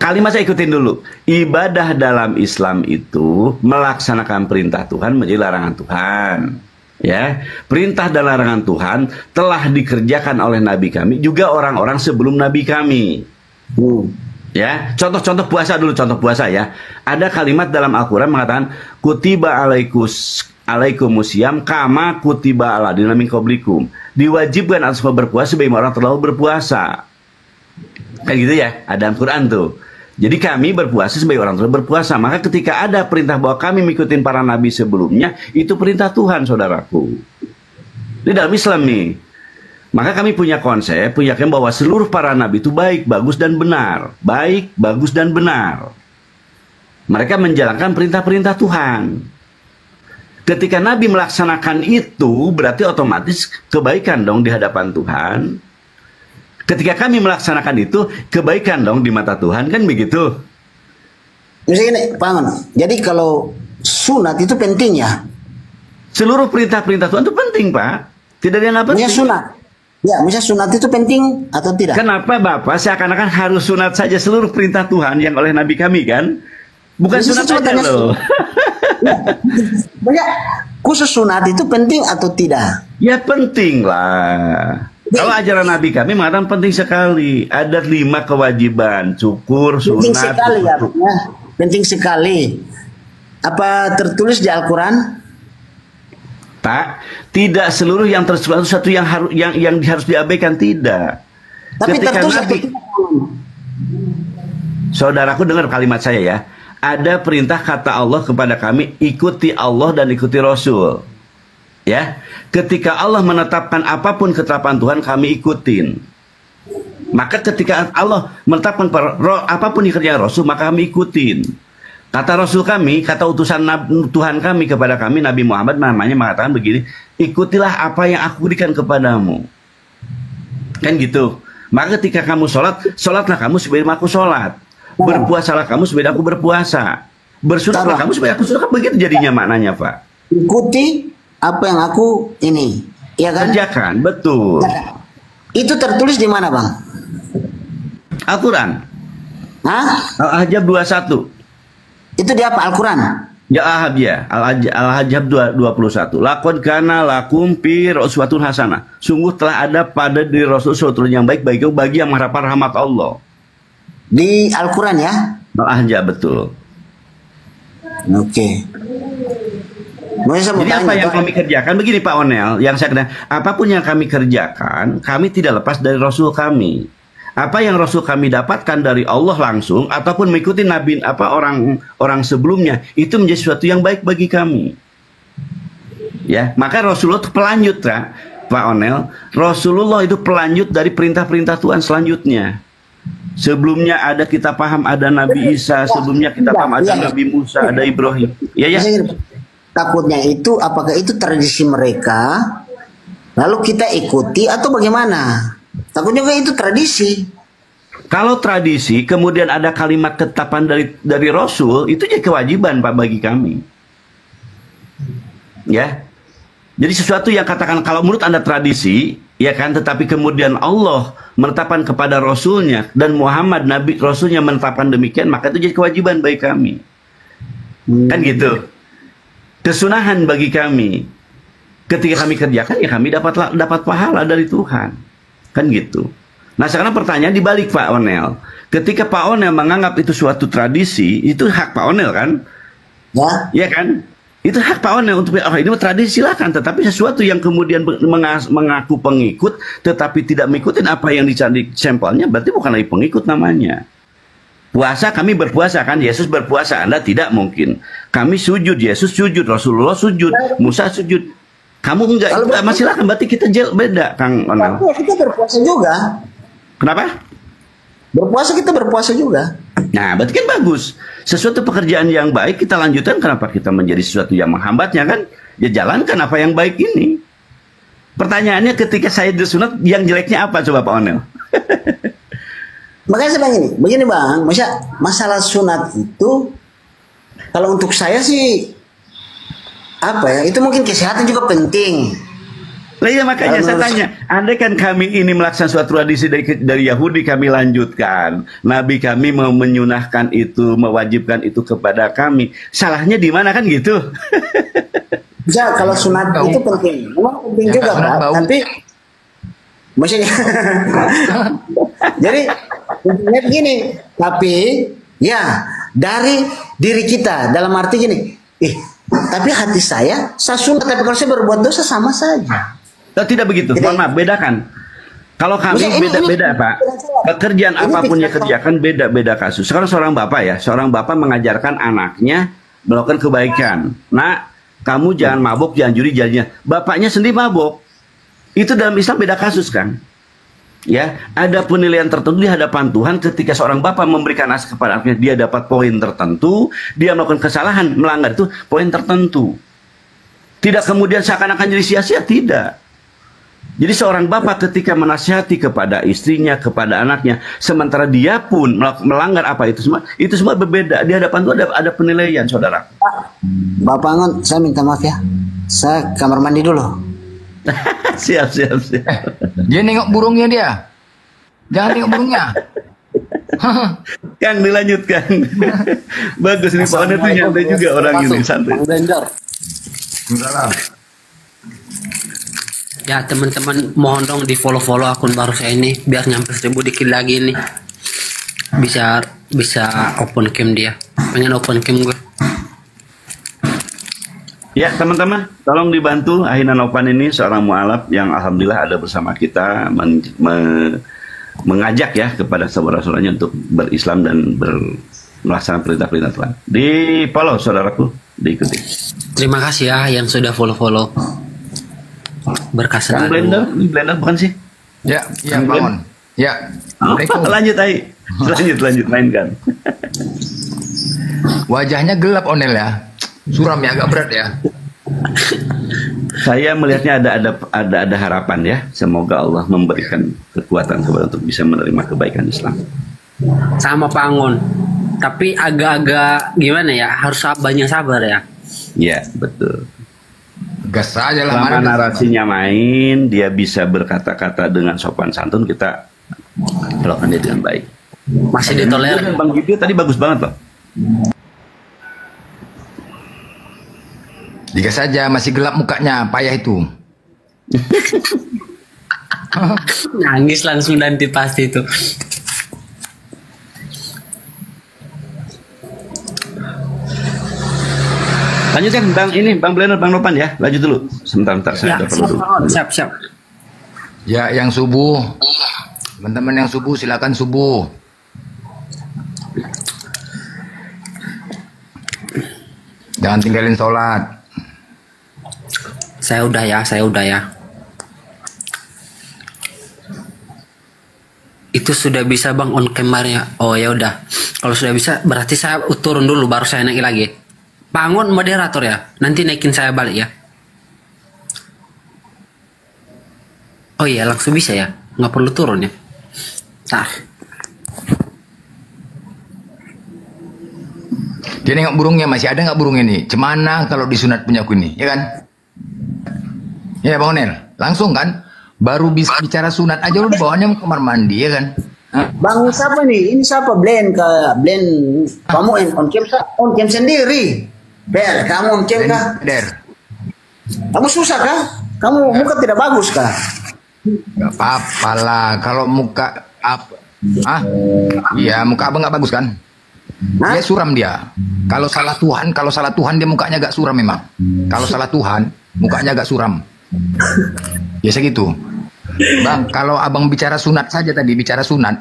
Kalimat saya ikutin dulu. Ibadah dalam Islam itu melaksanakan perintah Tuhan menjadi larangan Tuhan. Ya, perintah dan larangan Tuhan telah dikerjakan oleh Nabi kami, juga orang-orang sebelum Nabi kami. Ya, contoh-contoh puasa dulu, contoh puasa ya. Ada kalimat dalam Al-Quran mengatakan kutiba alaikumusiyam kama kutiba ala dina min qablikum. Diwajibkan atas berpuasa sebagaimana orang telah berpuasa. Kayak gitu ya, ada Al-Quran tuh. Jadi kami berpuasa sebagai orang telah berpuasa. Maka ketika ada perintah bahwa kami mengikuti para nabi sebelumnya, itu perintah Tuhan, saudaraku. Ini dalam Islam nih. Maka kami punya konsep, punya klaim bahwa seluruh para nabi itu baik, bagus, dan benar. Baik, bagus, dan benar. Mereka menjalankan perintah-perintah Tuhan. Ketika nabi melaksanakan itu, berarti otomatis kebaikan dong di hadapan Tuhan. Ketika kami melaksanakan itu, kebaikan dong di mata Tuhan, kan begitu? Misalnya, Pak Angon, jadi kalau sunat itu penting ya? Seluruh perintah-perintah Tuhan itu penting, Pak. Tidak ada yang nggak penting. Misalnya sunat. Ya, misalnya sunat itu penting atau tidak? Kenapa Bapak seakan-akan harus sunat saja seluruh perintah Tuhan yang oleh Nabi kami kan? Bukan Khusus sunat saja loh. Ya, khusus sunat itu penting atau tidak? Ya penting lah. Kalau ajaran Nabi kami mengatakan penting sekali. Ada 5 kewajiban. Cukur, sunat. Penting sekali ya, cukur. ya. Penting sekali. Apa tertulis di Al-Quran? Pak, tidak seluruh yang tertulis satu yang harus diabaikan, tidak. Tapi Ketika tertulis Nabi, saudaraku dengar kalimat saya ya. Ada perintah kata Allah kepada kami, ikuti Allah dan ikuti Rasul. Ya, ketika Allah menetapkan apapun ketetapan Tuhan, kami ikutin. Maka ketika Allah menetapkan apapun yang kerja Rasul, maka kami ikutin. Kata Rasul kami, kata utusan Tuhan kami kepada kami, Nabi Muhammad namanya mengatakan begini, ikutilah apa yang aku berikan kepadamu. Kan gitu. Maka ketika kamu sholat, sholatlah kamu sebagaimana aku sholat. Berpuasalah kamu sebagaimana aku berpuasa. Bersunatlah kamu sebagaimana aku sunat. Begitu jadinya maknanya, Pak. Ikuti apa yang aku ini, ya kan? Kerjakan, betul. Itu tertulis di mana, Bang? Al-Quran. Hah? Al-Ahzab 21. Itu di apa? Al-Quran? Ya Ahab ya. Al-Ahzab 21. Laqad kana lakum fi uswatun hasanah. Sungguh telah ada pada diri Rasul suatu yang baik bagi yang mengharapkan rahmat Allah. Di Al-Quran ya? Al-Ahzab betul. Oke. Jadi apa yang kami kerjakan begini Pak Onel, yang saya katakan, apapun yang kami kerjakan, kami tidak lepas dari Rasul kami. Apa yang Rasul kami dapatkan dari Allah langsung ataupun mengikuti nabi orang sebelumnya, itu menjadi sesuatu yang baik bagi kami. Ya, maka Rasulullah itu pelanjut ya, Pak Onel. Rasulullah itu pelanjut dari perintah-perintah Tuhan selanjutnya. Sebelumnya ada kita paham ada Nabi Isa, sebelumnya kita paham ada Nabi Musa, ada Ibrahim. Ya ya. Takutnya itu apakah itu tradisi mereka lalu kita ikuti atau bagaimana? Takutnya itu tradisi. Kalau tradisi kemudian ada kalimat ketetapan dari Rasul, itu jadi kewajiban Pak bagi kami. Ya. Jadi sesuatu yang katakan kalau menurut Anda tradisi, ya kan, tetapi kemudian Allah menetapkan kepada Rasulnya dan Muhammad Nabi Rasulnya menetapkan demikian, maka itu jadi kewajiban bagi kami. Kan gitu. Kesunahan bagi kami. Ketika kami kerjakan, ya kami dapat pahala dari Tuhan. Kan gitu. Nah sekarang pertanyaan dibalik Pak Onel. Ketika Pak Onel menganggap itu suatu tradisi, itu hak Pak Onel kan? Ya. Ya kan? Itu hak Pak Onel untuk ini tradisi silakan. Tetapi sesuatu yang kemudian mengaku pengikut, tetapi tidak mengikuti apa yang dicari sampelnya, berarti bukan lagi pengikut namanya. Puasa kami berpuasa kan, Yesus berpuasa, Anda tidak mungkin. Kami sujud, Yesus sujud, Rasulullah sujud, Musa sujud. Kamu enggak, masih silakan, berarti kita beda, Kang Onel. Kita berpuasa juga. Kenapa? Berpuasa kita berpuasa juga. Nah, berarti kan bagus. Sesuatu pekerjaan yang baik kita lanjutkan, kenapa kita menjadi sesuatu yang menghambatnya kan? Ya jalankan apa yang baik ini. Pertanyaannya ketika saya disunat, yang jeleknya apa coba Pak Onel? Makanya saya bilang begini Bang, masalah sunat itu kalau untuk saya sih apa ya? Itu mungkin kesehatan juga penting. Lah ya makanya saya tanya, andai kan kami ini melaksanakan suatu tradisi dari Yahudi kami lanjutkan, Nabi kami mau menyunahkan itu, mewajibkan itu kepada kami, salahnya di mana kan gitu? Bisa kalau sunat itu penting, memang penting juga Pak. Tapi maksudnya, jadi intinya begini. Tapi ya dari diri kita dalam arti gini, tapi hati saya sunat, tapi kalau saya berbuat dosa sama saja. Tidak begitu, mohon maaf, bedakan. Kalau kami beda-beda Pak, pekerjaan apapun yang kerjakan beda-beda kasus. Sekarang seorang bapak mengajarkan anaknya melakukan kebaikan. Nah, kamu jangan mabuk, jangan judi, jangan. Bapaknya sendiri mabuk. Itu dalam Islam beda kasus kan? Ya, ada penilaian tertentu di hadapan Tuhan ketika seorang bapak memberikan nasihat kepada anaknya, dia dapat poin tertentu, dia melakukan kesalahan, melanggar itu poin tertentu. Tidak kemudian seakan-akan jadi sia-sia, tidak. Jadi seorang bapak ketika menasihati kepada istrinya, kepada anaknya, sementara dia pun melanggar apa itu semua berbeda. Di hadapan itu ada penilaian, saudara. Bapak Angon, saya minta maaf ya. Saya kamar mandi dulu. Siap. Dia nengok burungnya dia. Jangan tengok burungnya. Kang, dilanjutkan. Bagus nih, Pak Onel tuh nyantai juga orang ini, santai. Ya teman-teman, mohon dong di follow akun baru saya ini biar nyampe 1000 dikit lagi nih. Bisa open cam dia. Pengen open cam gue. Ya teman-teman, tolong dibantu Ahina Nopan ini seorang mualaf yang alhamdulillah ada bersama kita mengajak ya kepada saudara-saudaranya untuk berislam dan melaksanakan perintah-perintah Tuhan. Di follow saudaraku, diikuti. Terima kasih ya yang sudah follow. Berkas Blender bukan sih? Ya, bangun. Ya. Lanjut mainkan. Wajahnya gelap Onel ya. Suram ya, agak berat ya. Saya melihatnya ada harapan ya. Semoga Allah memberikan kekuatan kepada untuk bisa menerima kebaikan Islam. Sama Pak Angon. Tapi agak-agak gimana ya? Harus banyak sabar ya. Ya, betul. Gas aja lah. Selama narasinya main, dia bisa berkata-kata dengan sopan santun, kita lakukan dia dengan baik. Masih ditolerir. Bang Gibri tadi bagus banget loh. Digas saja, masih gelap mukanya, payah itu. Nangis langsung nanti pasti itu. Lanjutkan Bang Blender, Bang Nopan ya. Lanjut dulu. Sebentar saya dulu. Siap. Ya, yang subuh. Teman-teman yang subuh silakan subuh. Jangan tinggalin sholat. Saya udah ya. Itu sudah bisa Bang on camera. Oh ya udah. Kalau sudah bisa berarti saya turun dulu baru saya naik lagi. Pak Angon moderator ya. Nanti naikin saya balik ya. Oh iya langsung bisa ya. Nggak perlu turun ya. Dia nengok burungnya, masih ada nggak burungnya nih? Cemana kalau disunat punya aku ini, ya kan? Ya Bang Onel, langsung kan? Baru bisa bicara sunat aja lu bawanya kamar mandi, ya kan? Hah? Bang siapa nih? Ini siapa? Blend kamu on cam sendiri. Ber, kamu on cam kah? Kamu susah kah? Kamu muka tidak bagus kah? Gak apa-apa lah, kalau muka apa? Iya, muka abang nggak bagus kan? Dia suram dia. Kalau salah Tuhan dia mukanya agak suram memang. Kalau salah Tuhan, mukanya agak suram. Biasa gitu. Bang, kalau abang bicara sunat saja tadi,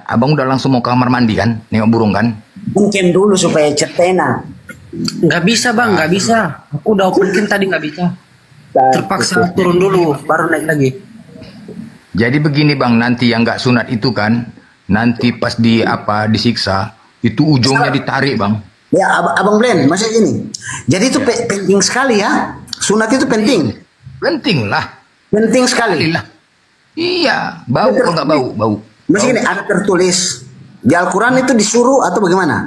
abang udah langsung mau ke kamar mandi kan? Nengok burung kan? Mungkin dulu supaya cetena. Nggak bisa Bang, nggak bisa. Aku udah open tadi nggak bisa. Terpaksa turun dulu, baru naik lagi. Jadi begini Bang, nanti yang nggak sunat itu kan, nanti pas disiksa, itu ujungnya ditarik Bang. Ya Abang Blend, maksudnya gini. Jadi itu penting sekali ya. Sunat itu penting. Penting lah. Penting sekali. Lah. Iya, bau atau nggak bau? Bau. Masih ini ada tertulis di Al-Quran itu disuruh atau bagaimana?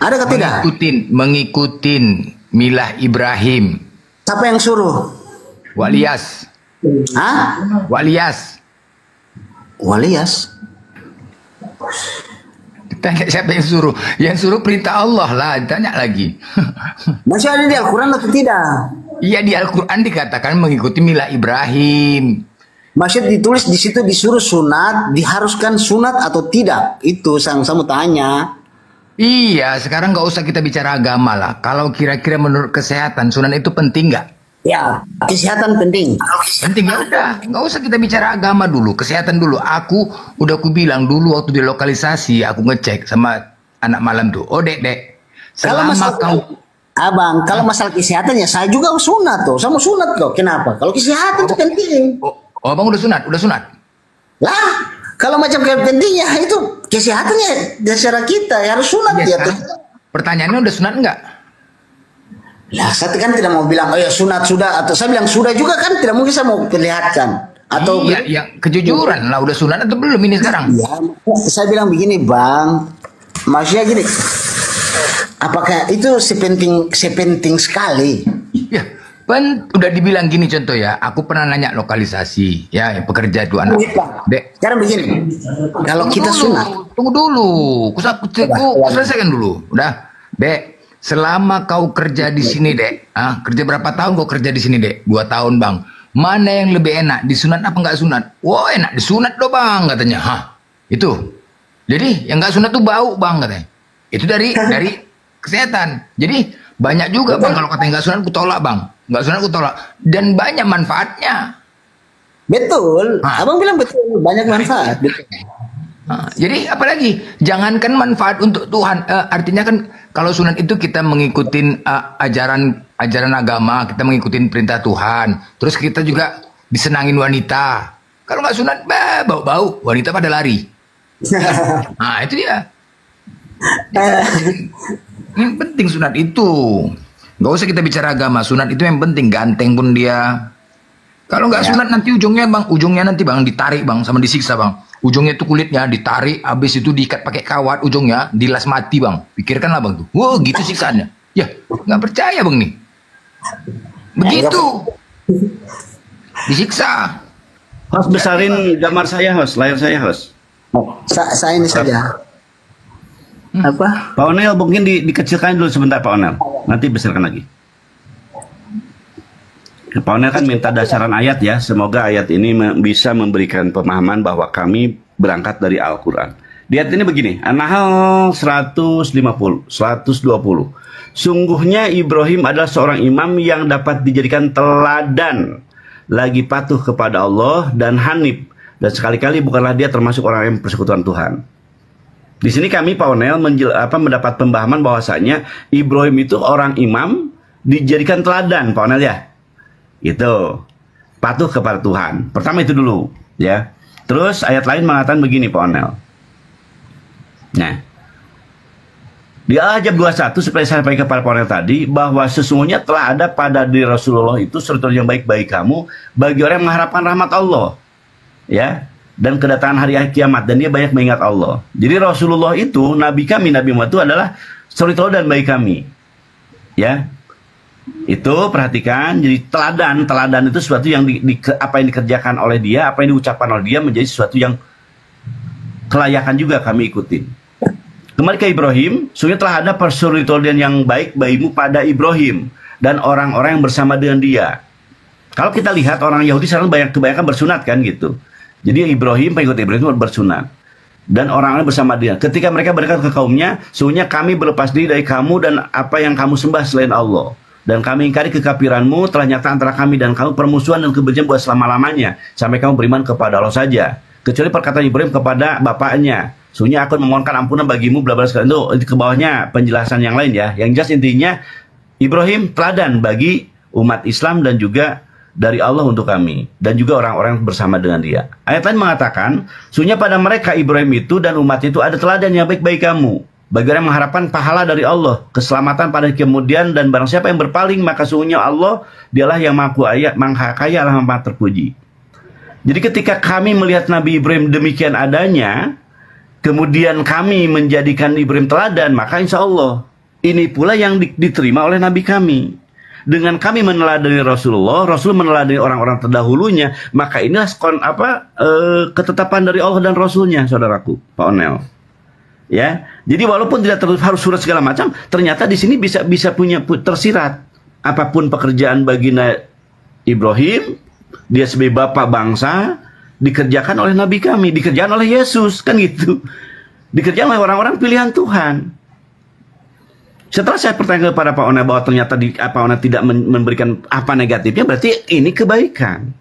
Ada atau tidak? Mengikutin milah Ibrahim. Siapa yang suruh? Waliyas. Hah? Waliyas. Waliyas. Tanya siapa yang suruh? Yang suruh perintah Allah lah. Tanya lagi. Masih ada di Al-Quran atau tidak? Iya, di Al-Quran dikatakan mengikuti milah Ibrahim. Masih ditulis di situ disuruh sunat, diharuskan sunat atau tidak? Itu saya mau tanya. Iya, sekarang nggak usah kita bicara agama lah. Kalau kira-kira menurut kesehatan, sunat itu penting nggak? Ya, kesehatan penting. Penting ya udah, nggak usah kita bicara agama dulu, kesehatan dulu. Aku bilang dulu waktu di lokalisasi, aku ngecek sama anak malam tuh. Oh dek, selama Abang, kalau masalah kesehatan ya saya juga sunat tuh. Saya mau sunat kok. Kenapa? Kalau kesehatan itu penting. Oh, abang udah sunat? Lah, kalau macam kayak pentingnya itu kesehatannya dasar kita ya harus sunat ya. Pertanyaannya udah sunat enggak? Lah, saya kan tidak mau bilang oh ya sunat sudah atau saya bilang sudah juga kan tidak mungkin saya mau perlihatkan atau iya, kejujuran lah udah sunat atau belum ini sekarang? Ya, saya bilang begini, Bang. Maksudnya gini. Apakah itu sepenting sekali? Ya, udah dibilang gini contoh ya. Aku pernah nanya lokalisasi, ya yang pekerja itu anak. Dek, sekarang begini. Kalau kita sunat, tunggu dulu. Ku selesaikan dulu. Udah, Dek. Selama kau kerja di sini, Dek. Kerja berapa tahun kau kerja di sini, Dek? 2 tahun, Bang. Mana yang lebih enak? Disunat apa nggak sunat? Wah, enak disunat loh, Bang, katanya. Itu. Jadi yang nggak sunat tuh bau, Bang, katanya. Itu dari kesehatan. Jadi banyak juga Bang kalau katanya nggak sunat aku tolak Bang. Nggak sunat aku tolak. Dan banyak manfaatnya. Betul. Abang bilang betul. Banyak manfaat. Betul. Jadi apalagi jangankan manfaat untuk Tuhan. Artinya kan kalau sunat itu kita mengikuti ajaran agama, kita mengikuti perintah Tuhan. Terus kita juga disenangin wanita. Kalau nggak sunat, bau-bau. Wanita pada lari. Itu dia. Yang penting sunat itu. Gak usah kita bicara agama. Sunat itu yang penting. Ganteng pun dia. Kalau nggak sunat nanti ujungnya nanti bang ditarik bang sama disiksa bang. Ujungnya itu kulitnya ditarik, habis itu diikat pakai kawat, ujungnya dilas mati bang. Pikirkanlah bang tuh. Wow gitu siksaannya. Ya nggak percaya bang nih. Begitu. Disiksa. Host besarin gambar saya host, layar saya host. Saya ini saja. Apa? Pak Onel mungkin dikecilkan dulu sebentar Pak Onel. Nanti besarkan lagi. Pak Onel kan minta dasaran ayat ya. Semoga ayat ini bisa memberikan pemahaman bahwa kami berangkat dari Al-Quran. Di ayat ini begini. An-Nahl 120. Sungguhnya Ibrahim adalah seorang imam yang dapat dijadikan teladan. Lagi patuh kepada Allah dan hanif. Dan sekali-kali bukanlah dia termasuk orang yang persekutuan Tuhan. Di sini kami Pak Onel mendapat pemahaman bahwasanya Ibrahim itu orang imam dijadikan teladan Pak Onel ya. Itu patuh kepada Tuhan. Pertama itu dulu ya. Terus ayat lain mengatakan begini Pak Onel. Nah, di Al-Ahzab 21 seperti saya sampaikan kepada Pak Onel tadi bahwa sesungguhnya telah ada pada diri Rasulullah itu sesuatu yang baik bagi kamu bagi orang yang mengharapkan rahmat Allah. Ya. Dan kedatangan hari kiamat dan dia banyak mengingat Allah. Jadi Rasulullah itu Nabi kami Nabi Muhammad itu adalah suri teladan bagi kami. Ya. Itu perhatikan, jadi teladan itu sesuatu yang apa yang dikerjakan oleh dia, apa yang diucapkan oleh dia menjadi sesuatu yang kelayakan juga kami ikutin. Kembali ke Ibrahim, sungguh telah ada suri teladan yang baik bagimu pada Ibrahim dan orang-orang yang bersama dengan dia. Kalau kita lihat orang Yahudi sekarang kebanyakan bersunat kan gitu. Jadi Ibrahim, pengikut Ibrahim bersunat. Dan orang-orang bersama dia. Ketika mereka berkata ke kaumnya, sungguhnya kami berlepas diri dari kamu dan apa yang kamu sembah selain Allah. Dan kami ingkari kekafiranmu telah nyata antara kami dan kamu permusuhan dan kebencian buat selama-lamanya. Sampai kamu beriman kepada Allah saja. Kecuali perkataan Ibrahim kepada bapaknya. Sungguhnya aku memohonkan ampunan bagimu, bla bla sekalian. Itu ke bawahnya penjelasan yang lain ya. Yang jelas intinya, Ibrahim teladan bagi umat Islam dan juga dari Allah untuk kami dan juga orang-orang bersama dengan dia. Ayat lain mengatakan, sungguhnya pada mereka Ibrahim itu dan umat itu ada teladan yang baik bagi kamu. Bagi orang yang mengharapkan pahala dari Allah, keselamatan pada kemudian, dan barang siapa yang berpaling, maka sungguhnya Allah, dialah yang maha kaya, Allah maha terpuji. Jadi ketika kami melihat Nabi Ibrahim demikian adanya, kemudian kami menjadikan Ibrahim teladan, maka insya Allah ini pula yang diterima oleh Nabi kami. Dengan kami meneladani Rasulullah, Rasul meneladani orang-orang terdahulunya, maka inilah ketetapan dari Allah dan Rasulnya, saudaraku, Pak Onel. Ya, jadi walaupun tidak harus surat segala macam, ternyata di sini bisa tersirat apapun pekerjaan baginda Ibrahim, dia sebagai bapak bangsa, dikerjakan oleh Nabi kami, dikerjakan oleh Yesus, kan gitu, dikerjakan oleh orang-orang pilihan Tuhan. Setelah saya bertanya kepada Pak Onel bahwa ternyata Pak Onel tidak memberikan apa negatifnya, berarti ini kebaikan.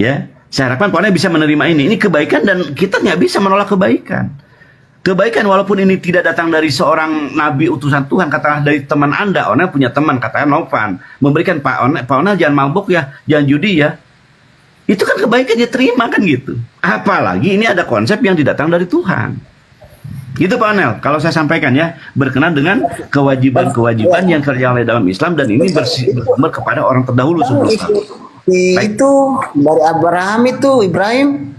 Ya, saya harapkan Pak Onel bisa menerima ini kebaikan, dan kita nggak bisa menolak kebaikan. Kebaikan walaupun ini tidak datang dari seorang nabi utusan Tuhan, katakanlah dari teman Anda. Onel punya teman, katakan Novan, memberikan Pak Onel jangan mabuk ya, jangan judi ya. Itu kan kebaikan, dia terima kan gitu. Apalagi ini ada konsep yang didatang dari Tuhan. Gitu Pak Onel, kalau saya sampaikan ya, berkenan dengan kewajiban-kewajiban yang kerja oleh dalam Islam, dan ini bersumber kepada orang terdahulu sebelum itu dari Abraham, itu Ibrahim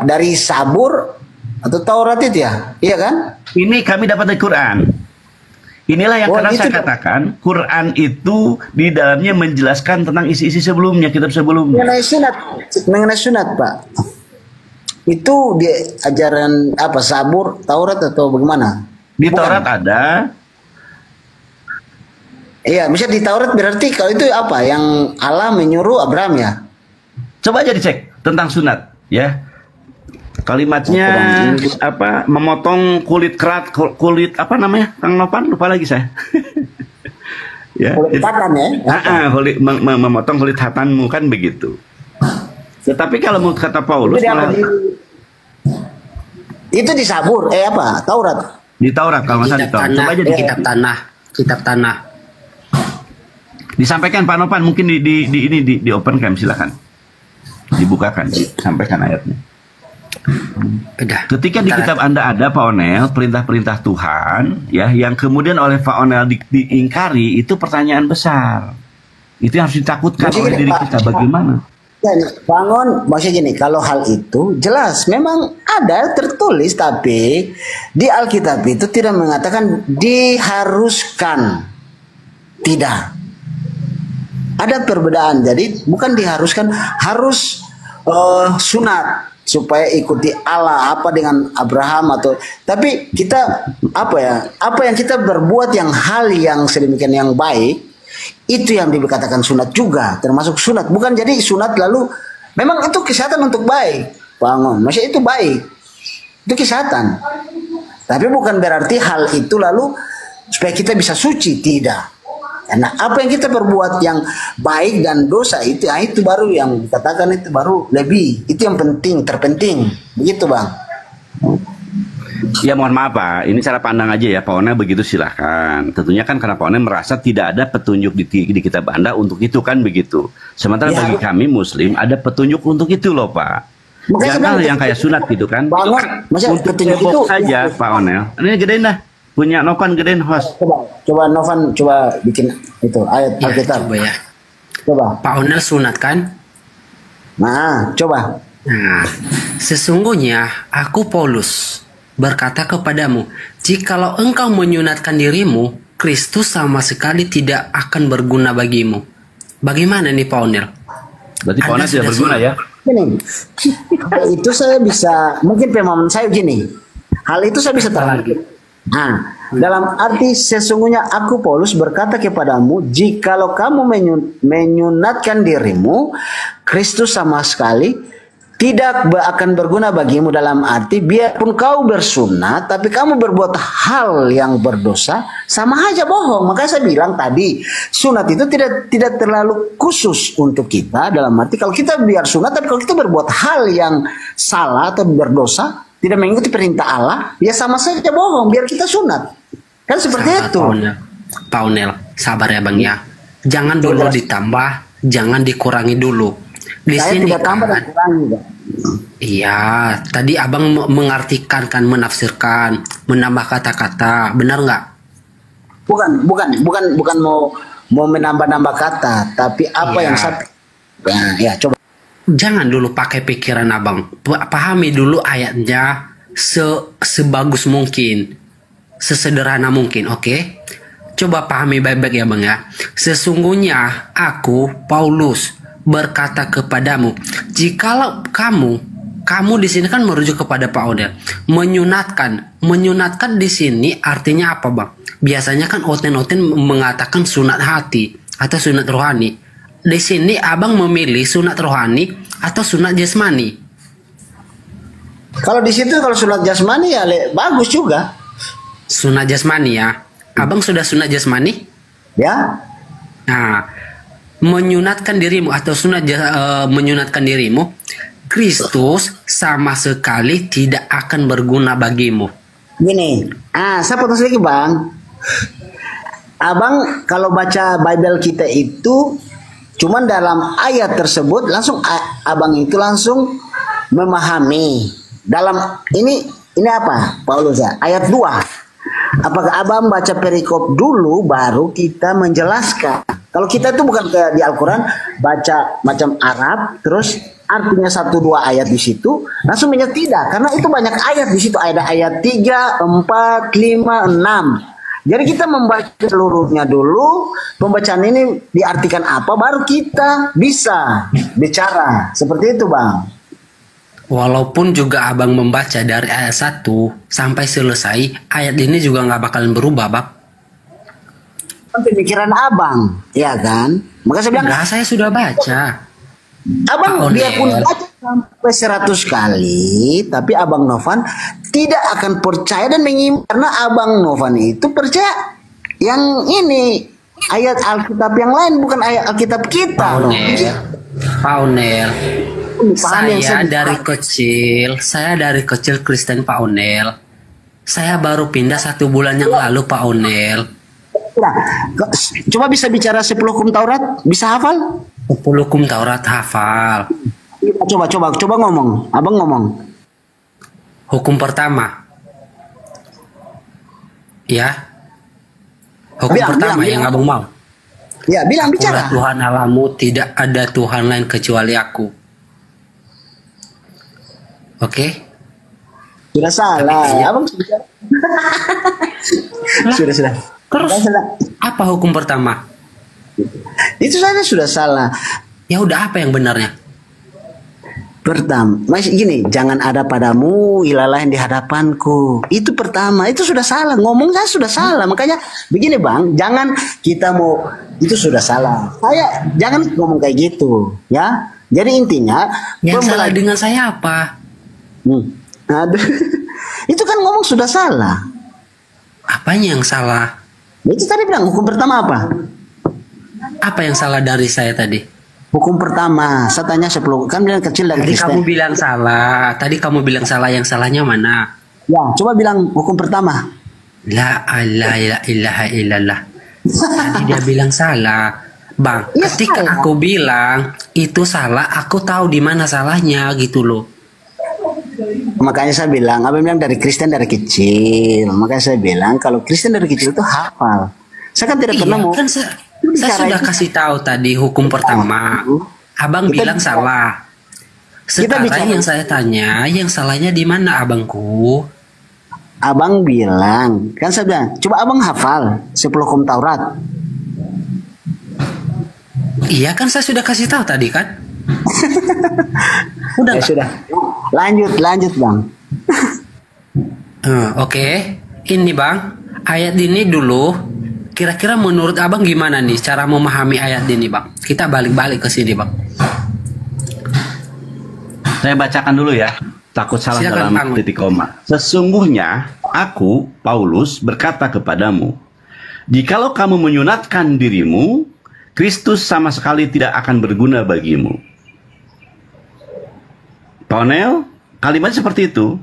dari Sabur atau Taurat itu ya, iya kan? Ini kami dapat dari Quran. Inilah yang karena saya katakan, Quran itu di dalamnya menjelaskan tentang isi-isi sebelumnya, kitab sebelumnya. Mengenai sunat Pak, itu di ajaran apa, Sabur, Taurat atau bagaimana? Di Taurat ada. Iya, misalnya di Taurat berarti kalau itu apa? Yang Allah menyuruh Abraham ya? Coba aja dicek tentang sunat, ya. Kalimatnya apa? Memotong kulit kerat, kulit apa namanya? Kang Novan, lupa lagi saya. Ya. Kulit hatan ya? Memotong kulit hatanmu, kan begitu. Tetapi kalau mau kata Paulus malah itu di Sabur, apa? Taurat. Di Taurat kalau nggak salah di Taurat. Coba aja di kitab tanah. Disampaikan Pak Novan, mungkin di open cam, silakan. Dibukakan, sampaikan ayatnya. Ketika di kitab Anda ada Pak Onel perintah-perintah Tuhan ya, yang kemudian oleh Pak Onel diingkari, itu pertanyaan besar. Itu yang harus ditakutkan oleh diri kita. Bagaimana? Bangun, maksudnya gini, kalau hal itu jelas memang ada tertulis, tapi di Alkitab itu tidak mengatakan diharuskan. Tidak. Ada perbedaan. Jadi bukan diharuskan, harus sunat supaya ikuti Allah apa dengan Abraham, atau tapi kita apa yang kita berbuat, yang hal yang sedemikian yang baik, itu yang dikatakan sunat juga, termasuk sunat. Bukan jadi sunat lalu memang itu kesehatan untuk baik, bangun, maksudnya itu baik, itu kesehatan, tapi bukan berarti hal itu lalu supaya kita bisa suci, tidak. Karena apa yang kita berbuat yang baik dan dosa itu baru yang dikatakan, itu baru lebih, itu yang terpenting, begitu Bang. Ya mohon maaf Pak, ini cara pandang aja ya Pak Onel, begitu silahkan. Tentunya kan karena Pak Onel merasa tidak ada petunjuk di kitab Anda untuk itu, kan begitu. Sementara bagi kami Muslim ada petunjuk untuk itu loh Pak. Jangan yang kayak sunat gitu kan. Untuk petunjuk itu saja Pak Onel. Ini gedein dah. Punya Novan gedein host. Coba Novan bikin itu ayat Alkitab. Coba ya. Coba. Pak Onel sunat kan? Nah, coba. Nah, sesungguhnya aku Paulus berkata kepadamu, jikalau engkau menyunatkan dirimu, Kristus sama sekali tidak akan berguna bagimu. Bagaimana nih Pak Onel? Berarti Pak Onel tidak berguna ya? Gini, itu saya bisa, mungkin pemahaman saya gini, hal itu saya bisa terangkan. Nah, dalam arti sesungguhnya aku Paulus berkata kepadamu, jikalau kamu menyunatkan dirimu, Kristus sama sekali tidak akan berguna bagimu. Dalam arti biarpun kau bersunat, tapi kamu berbuat hal yang berdosa, sama aja bohong. Makanya saya bilang tadi, sunat itu tidak terlalu khusus untuk kita. Dalam arti kalau kita biar sunat, tapi kalau kita berbuat hal yang salah atau berdosa, tidak mengikuti perintah Allah, ya sama saja bohong, biar kita sunat. Kan seperti itu. Pak Onel, sabar ya Bang ya. Jangan dulu ditambah, jangan dikurangi dulu. Di saya sini tidak tambah dan kurangi. Iya, tadi abang mengartikan kan, menafsirkan, menambah kata-kata, benar nggak? Bukan mau menambah-nambah kata, tapi apa Iya. yang saya ya coba. Jangan dulu pakai pikiran abang, pahami dulu ayatnya sebagus mungkin, sesederhana mungkin, oke? Coba pahami baik-baik ya bang ya. Sesungguhnya aku, Paulus, berkata kepadamu, jikalau kamu di sini kan merujuk kepada Pak Odel. Menyunatkan di sini artinya apa bang? Biasanya kan oten-oten mengatakan sunat hati atau sunat rohani. Di sini abang memilih sunat rohani atau sunat jasmani. Kalau di situ kalau sunat jasmani ya bagus juga. Sunat jasmani ya. Abang sudah sunat jasmani? Ya. Nah, menyunatkan dirimu atau menyunatkan dirimu, Kristus sama sekali tidak akan berguna bagimu. Gini, saya potong sedikit bang. Abang kalau baca Bible kita itu cuman dalam ayat tersebut langsung abang itu langsung memahami. Dalam ini apa? Paulus ya, ayat 2. Apakah abang baca perikop dulu baru kita menjelaskan? Kalau kita itu bukan kayak di Al-Quran baca macam Arab terus artinya 1-2 ayat di situ langsung menyebut tidak, karena itu banyak ayat di situ, ada ayat 3, 4, 5, 6. Jadi kita membaca seluruhnya dulu, pembacaan ini diartikan apa baru kita bisa bicara. Seperti itu bang. Walaupun juga abang membaca dari ayat 1 sampai selesai, ayat ini juga nggak bakalan berubah bang. Pemikiran abang, ya kan? Maka saya bilang, Enggak, saya sudah baca. abang Pak dia pun Onel. baca sampai 100 kali, tapi abang Novan tidak akan percaya dan mengiman karena abang Novan itu percaya yang ini ayat Alkitab yang lain, bukan ayat Alkitab kita. Pak Onel, Paham yang saya saya- dari kecil Kristen Pak Onel. Saya baru pindah 1 bulan yang lalu Pak Onel. Nah, coba bisa bicara 10 hukum Taurat, bisa hafal? 10 hukum Taurat hafal. Coba ngomong, abang ngomong. Hukum pertama. Ya. Hukum Bilang, pertama bilang. yang abang mau. Ya, bilang Akulah bicara. Tuhan Allahmu, tidak ada Tuhan lain kecuali aku. Oke? Sudah salah, Tapi- abang sudah. sudah. Terus Sudah. apa hukum pertama? Itu saja sudah salah. Ya udah, apa yang benarnya? Pertama, mas gini, jangan ada padamu ilah lain di hadapanku. Itu pertama, itu sudah salah. Ngomong saya sudah salah. Makanya begini bang, jangan kita mau itu sudah salah. Saya jangan ngomong kayak gitu, ya. Jadi intinya Yang salah pembelajaran- dengan saya apa? Aduh. Itu kan ngomong sudah salah. Apanya yang salah? Itu tadi bilang hukum pertama apa? Apa yang salah dari saya tadi? Hukum pertama, saya tanya 10, kan bilang kecil dan Tadi Kristen. kamu bilang salah. Tadi kamu bilang salah. Yang salahnya mana? Ya, coba bilang hukum pertama. La ilaha illallah. Tadi dia bilang salah. Bang, Iya, ketika salah. aku bilang itu salah, aku tahu di mana salahnya gitu loh. Makanya saya bilang, abang bilang dari Kristen dari kecil. Makanya saya bilang kalau Kristen dari kecil itu hafal. Saya kan tidak pernah mau. Kan saya Bicara sudah itu. kasih tahu tadi hukum pertama. Abang Kita bilang bicara- salah. Sekarang bicara- yang saya tanya, yang salahnya di mana abangku? Abang bilang, kan saya bilang, coba abang hafal 10 hukum Taurat. Iya kan saya sudah kasih tahu tadi kan? Udah Ya nggak? sudah. Lanjut bang. Oke. Ini bang, ayat ini dulu. Kira-kira menurut abang gimana nih cara memahami ayat ini bang? Kita balik-balik ke sini bang. Saya bacakan dulu ya. Takut salah Silakan, dalam Bang. titik koma. Sesungguhnya aku, Paulus, berkata kepadamu, jikalau kamu menyunatkan dirimu, Kristus sama sekali tidak akan berguna bagimu. Pak Onel, kalimat seperti itu.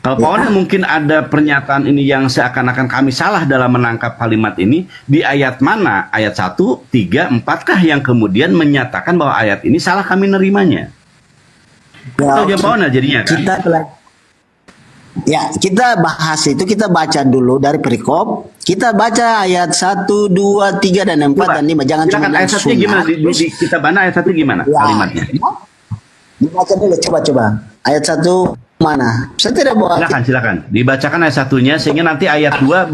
Kalau Pak Onel mungkin ada pernyataan ini yang seakan-akan kami salah dalam menangkap kalimat ini, di ayat mana? Ayat 1, 3, 4 kah yang kemudian menyatakan bahwa ayat ini salah kami nerimanya? Atau dia Paonel jadinya kan? Kita telah ya, kita bahas itu, kita baca dulu dari perikop. Kita baca ayat 1, 2, 3 dan 4 dan 5. Jangan cuma ayat 1 gimana di kitab mana ayat 1 gimana ya, kalimatnya? Dibaca dulu, coba. Ayat 1 mana? Saya tidak bawa. Silakan. Dibacakan ayat 1-nya sehingga nanti ayat 2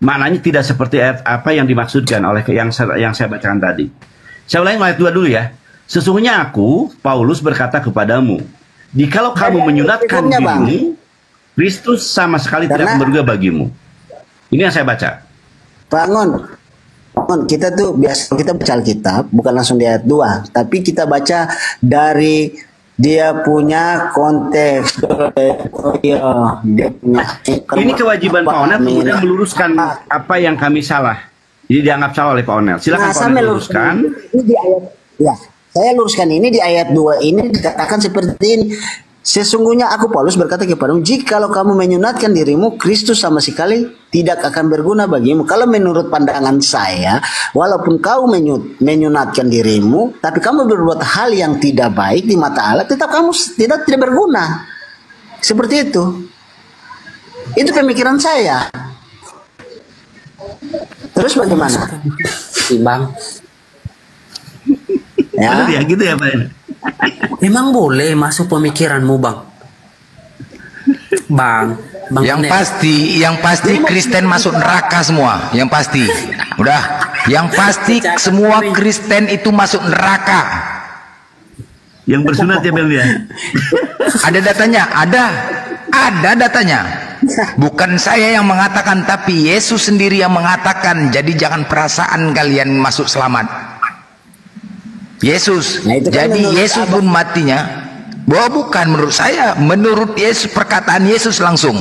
maknanya tidak seperti ayat apa yang dimaksudkan oleh yang saya bacakan tadi. Saya ulangi ayat 2 dulu ya. Sesungguhnya aku, Paulus berkata kepadamu, jikalau kamu menyunatkan dirimu, Kristus sama sekali tidak berguna bagimu. Ini yang saya baca. Bangun, kita tuh biasa kita baca Alkitab bukan langsung di ayat 2, tapi kita baca dari dia punya konteks. Dia punya ini kewajiban Pak Onel kemudian meluruskan apa yang kami salah. Jadi dianggap salah oleh Pak Onel. Silakan Pak Onel luruskan. Ini di ayat, ya, saya luruskan ini di ayat 2 ini dikatakan seperti ini. Sesungguhnya aku Paulus berkata kepadamu, jikalau kamu menyunatkan dirimu, Kristus sama sekali tidak akan berguna bagimu. Kalau menurut pandangan saya, walaupun kau menyunatkan dirimu, tapi kamu berbuat hal yang tidak baik di mata Allah, tetap kamu tidak berguna. Seperti itu. Itu pemikiran saya. Terus bagaimana? Bang. Ya gitu ya Pak. Memang boleh masuk pemikiranmu, Bang. Bang yang pasti Kristen masuk neraka semua. Yang pasti. Udah. Yang pasti semua Kristen itu masuk neraka. Yang bersunat ya Bang ya. Ada datanya, ada datanya. Bukan saya yang mengatakan, tapi Yesus sendiri yang mengatakan. Jadi jangan perasaan kalian masuk selamat. Yesus, nah, jadi Yesus pun matinya bahwa bukan menurut saya, menurut Yesus, perkataan Yesus langsung.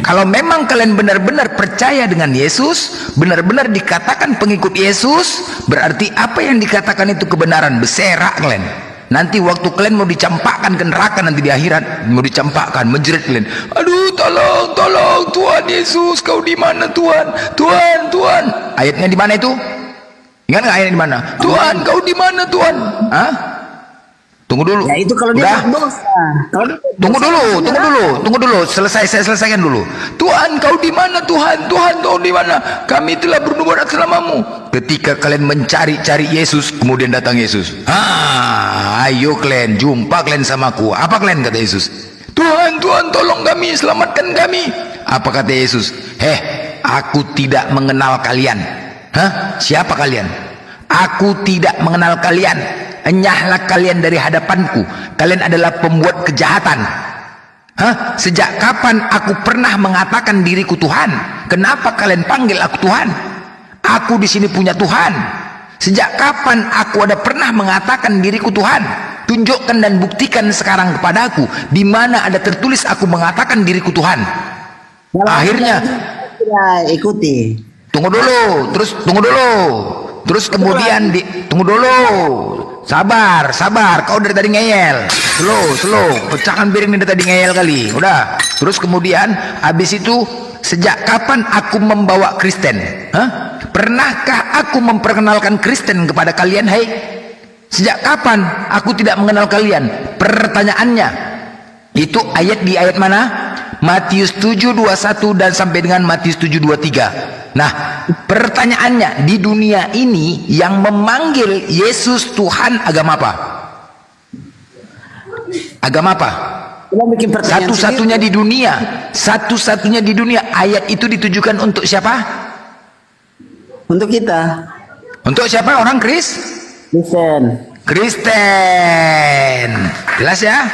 Kalau memang kalian benar-benar percaya dengan Yesus, benar-benar dikatakan pengikut Yesus, berarti apa yang dikatakan itu kebenaran. Berserak kalian. Nanti waktu kalian mau dicampakkan ke neraka nanti di akhirat, mau dicampakkan, menjerit kalian. Aduh, tolong Tuhan Yesus, kau di mana Tuhan? Tuhan. Ayatnya di mana itu? Ingat nggak ayatnya di mana? Tuhan, kau di mana Tuhan? Hah? Tunggu dulu. Ya itu kalau dia dosa. Tunggu dulu. Saya selesaikan dulu. Tuhan, kau di mana Tuhan? Tuhan, kau di mana? Kami telah bernubuat atas namamu. Ketika kalian mencari-cari Yesus, kemudian datang Yesus. Ayo kalian, jumpa kalian sama aku. Apa kalian kata Yesus? Tuhan, tolong kami, selamatkan kami. Apa kata Yesus? Aku tidak mengenal kalian. Siapa kalian? Aku tidak mengenal kalian. Enyahlah kalian dari hadapanku. Kalian adalah pembuat kejahatan. Sejak kapan aku pernah mengatakan diriku Tuhan? Kenapa kalian panggil aku Tuhan? Aku di sini punya Tuhan. Sejak kapan aku ada pernah mengatakan diriku Tuhan? Tunjukkan dan buktikan sekarang kepadaku di mana ada tertulis aku mengatakan diriku Tuhan. Akhirnya ikuti. Tunggu dulu. Terus kemudian tunggu dulu. Sabar. Kau dari tadi ngeyel. Slow. Pecahkan piring ini dari tadi ngeyel kali. Udah. Terus kemudian habis itu, sejak kapan aku membawa Kristen? Pernahkah aku memperkenalkan Kristen kepada kalian? Sejak kapan aku tidak mengenal kalian? Pertanyaannya. Itu di ayat mana? Matius 7:21 dan sampai dengan Matius 7:23. Nah, pertanyaannya, di dunia ini yang memanggil Yesus Tuhan agama apa? Agama apa? Satu-satunya di dunia. Ayat itu ditujukan untuk siapa? Untuk kita. Untuk siapa? Orang Kristen. Jelas ya?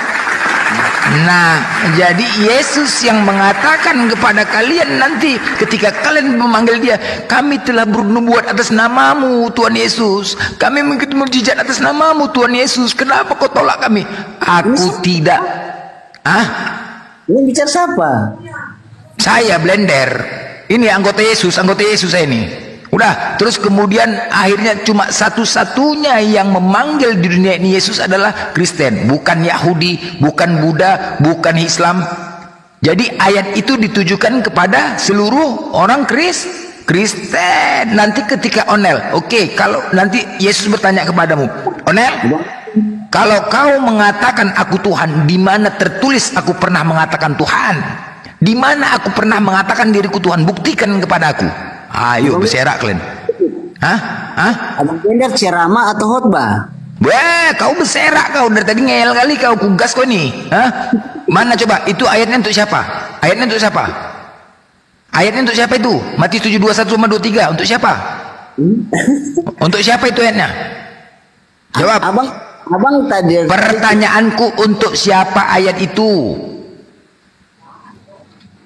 Nah, jadi Yesus yang mengatakan kepada kalian nanti ketika kalian memanggil dia, kami telah bernubuat atas namamu Tuhan Yesus, kami mengikuti mukjizat atas namamu Tuhan Yesus, kenapa kau tolak kami? Aku tidak. Ini bicara siapa? Saya Blender. Ini anggota Yesus saya ini. Udah, terus kemudian akhirnya cuma satu-satunya yang memanggil di dunia ini Yesus adalah Kristen, bukan Yahudi, bukan Buddha, bukan Islam. Jadi ayat itu ditujukan kepada seluruh orang Kristen. Nanti ketika Onel, kalau nanti Yesus bertanya kepadamu, Onel, Kalau kau mengatakan aku Tuhan, di mana tertulis aku pernah mengatakan Tuhan? Di mana aku pernah mengatakan diriku Tuhan? Buktikan kepada aku. Ayo berserak kalian. Hah? Abang Blender ceramah atau khotbah? Wah, kau berserak kau dari tadi, ngeyel kali kau, kugas kau ini. Hah? Mana coba? Itu ayatnya untuk siapa? Ayatnya untuk siapa? Ayatnya untuk siapa itu? Matius 7:21 sama 23. Untuk siapa? Untuk siapa itu ayatnya? Jawab. Abang tadi. Pertanyaanku, untuk siapa ayat itu?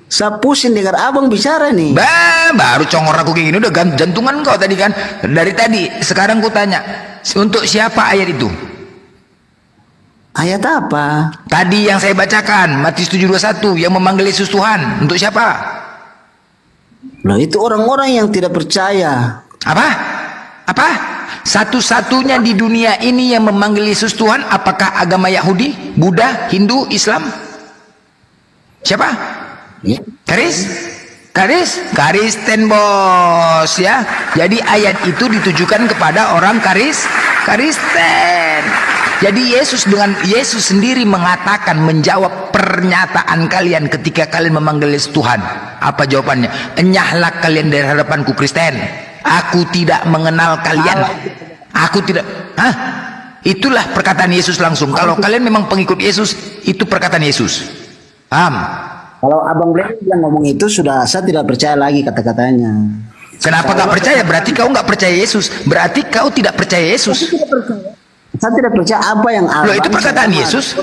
Saya pusing dengar abang bicara nih. Baru congor aku kayak gini, udah jantungan kau tadi kan. Dari tadi, sekarang ku tanya, untuk siapa ayat itu? Ayat apa? Tadi yang saya bacakan, Matius 7:21, yang memanggil Yesus Tuhan. Untuk siapa? Loh, itu orang-orang yang tidak percaya. Apa? Satu-satunya di dunia ini yang memanggil Yesus Tuhan, apakah agama Yahudi, Buddha, Hindu, Islam? Siapa? Kristen bos ya. Jadi ayat itu ditujukan kepada orang Kristen. Jadi Yesus sendiri mengatakan, menjawab pernyataan kalian ketika kalian memanggil Yesus Tuhan. Apa jawabannya? Enyahlah kalian dari hadapanku Kristen. Aku tidak mengenal kalian. Aku tidak. Itulah perkataan Yesus langsung. Kalau kalian memang pengikut Yesus, itu perkataan Yesus. Paham? Kalau Abang Blender yang ngomong itu, sudah saya tidak percaya lagi kata-katanya. Kenapa nggak percaya? Berarti kau nggak percaya Yesus. Berarti kau tidak percaya Yesus. Saya tidak percaya apa yang Loh, itu perkataan Yesus.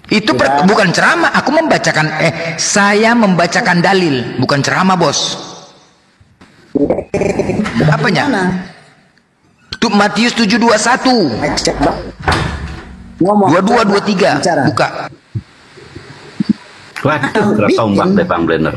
Itu bukan ceramah. Aku membacakan saya membacakan dalil, bukan ceramah, bos. Apanya? Itu Matius 7:21. 22-23. Buka. Waduh, berapa ombak deh Bang Blender.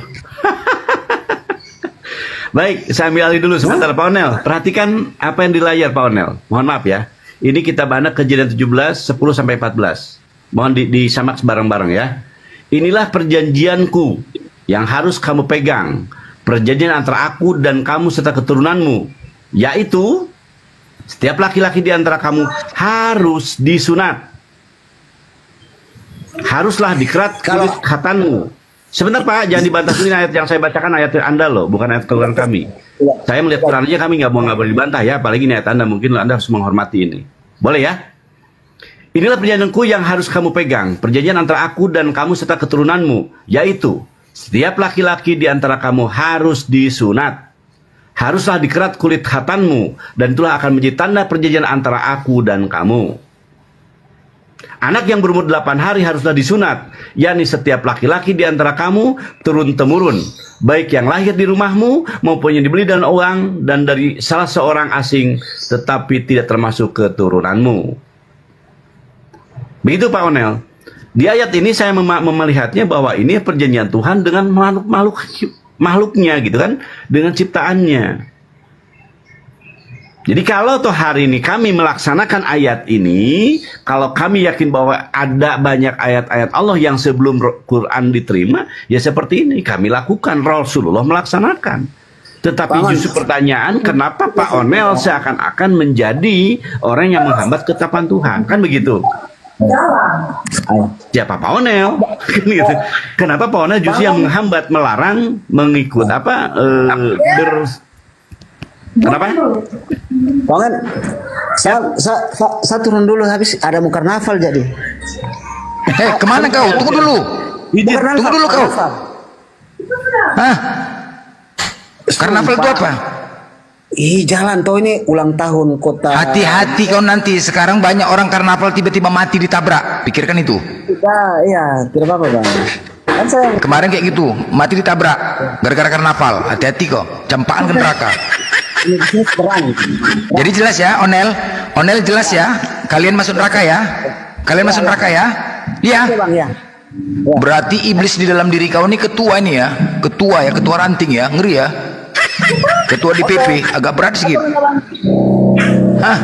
Baik, saya ambil alih dulu sebentar Pak Onel. Perhatikan apa yang di layar Pak Onel. Mohon maaf ya. Ini kita bahas Kejadian 17, 10-14. Mohon disamak bareng-bareng ya. Inilah perjanjianku yang harus kamu pegang. Perjanjian antara aku dan kamu serta keturunanmu. Yaitu, setiap laki-laki di antara kamu harus disunat. Haruslah dikerat kulit khatanmu. Sebentar Pak, jangan dibantah dulu. Ayat yang saya bacakan ayat Anda loh, bukan ayat keluaran kami. Saya melihat Quran aja, kami nggak boleh dibantah ya, apalagi ini ayat Anda. Mungkin Anda harus menghormati ini. Boleh ya? Inilah perjanjianku yang harus kamu pegang, perjanjian antara aku dan kamu serta keturunanmu, yaitu setiap laki-laki di antara kamu harus disunat. Haruslah dikerat kulit khatanmu, dan itulah akan menjadi tanda perjanjian antara aku dan kamu. Anak yang berumur 8 hari haruslah disunat, yakni setiap laki-laki di antara kamu turun-temurun, baik yang lahir di rumahmu maupun yang dibeli dengan uang dan dari salah seorang asing, tetapi tidak termasuk keturunanmu. Begitu Pak Onel. Di ayat ini saya melihatnya bahwa ini perjanjian Tuhan dengan makhluknya gitu kan, dengan ciptaannya. Jadi kalau toh hari ini kami melaksanakan ayat ini, kalau kami yakin bahwa ada banyak ayat-ayat Allah yang sebelum Quran diterima, ya seperti ini kami lakukan, Rasulullah melaksanakan. Tetapi justru pertanyaan, kenapa Pak Onel seakan-akan menjadi orang yang menghambat ketetapan Tuhan? Kan begitu. Siapa Pak Onel? Kenapa Pak Onel justru yang menghambat, melarang, mengikut apa? Kenapa? Banget. Saya turun dulu, habis ada mau karnaval jadi. Kemana kau? Tunggu dulu. Tunggu dulu kau. Hah? Karnaval itu apa? Jalan toh, ini ulang tahun kota. Hati-hati kau nanti. Sekarang banyak orang karnaval tiba-tiba mati ditabrak. Pikirkan itu. Iya, tidak apa-apa Bang. Kemarin kayak gitu, mati ditabrak gara-gara karnaval. Hati-hati kok, campakan ke neraka. Jadi jelas ya, Onel jelas ya. Kalian masuk neraka ya. Kalian masuk neraka ya. Iya. Berarti iblis di dalam diri kau ini ketua ini ya. Ketua ya, ketua ranting ya, ngeri ya. Ketua DPP, agak berat sedikit. Hah?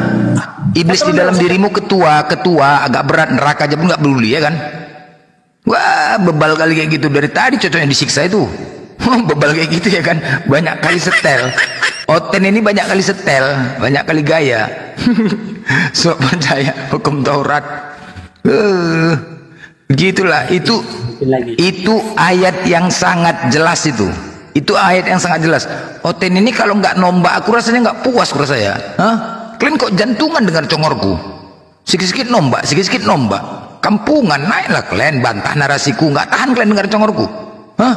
Iblis di dalam dirimu ketua, agak berat, neraka aja pun nggak peduli ya kan? Wah, bebal kali kayak gitu dari tadi, cocoknya disiksa itu. Bebal kayak gitu ya kan, banyak kali setel. Oten ini banyak kali setel, banyak kali gaya. Sok percaya hukum Taurat. Gitulah, itu ayat yang sangat jelas itu. Itu ayat yang sangat jelas. Oten ini kalau nggak nombak, aku rasanya nggak puas kurasa ya. Hah? Kalian kok jantungan dengar congorku? Sikit-sikit nombak, sikit-sikit nombak. Kampungan naiklah kalian bantah narasiku, nggak tahan kalian dengar congorku. Hah?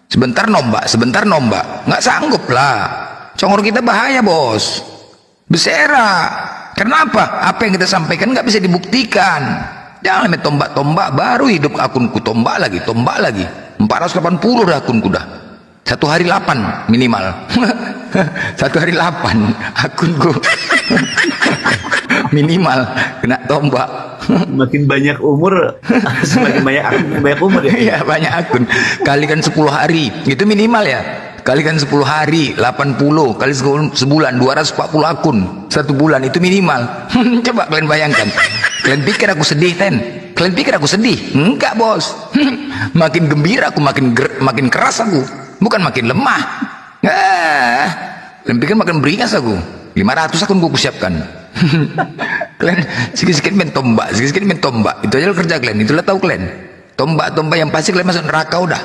Sebentar nombak, nggak sanggup lah. Congor kita bahaya bos, bersera. Kenapa? Apa yang kita sampaikan nggak bisa dibuktikan. Jangan main tombak-tombak, baru hidup akunku tombak lagi. 480 dah akunku dah. 1 hari 8 minimal. 1 hari 8 akunku. Minimal kena tombak. Makin banyak umur, semakin banyak umur ya. Iya, banyak akun. Kalikan 10 hari, itu minimal ya. Kalikan 10 hari, 80 kali sebulan 240 akun. 1 bulan itu minimal. Coba kalian bayangkan. Kalian pikir aku sedih, Ten? Kalian pikir aku sedih? Enggak, bos. Makin gembira aku, makin keras aku. Bukan makin lemah. Kalian pikir makin beringas aku. 500 akun ku siapkan. Kalian sikit-sikit main tombak, itu aja kerja kalian, itulah tahu kalian. Tombak-tombak yang pasti kalian masuk neraka udah.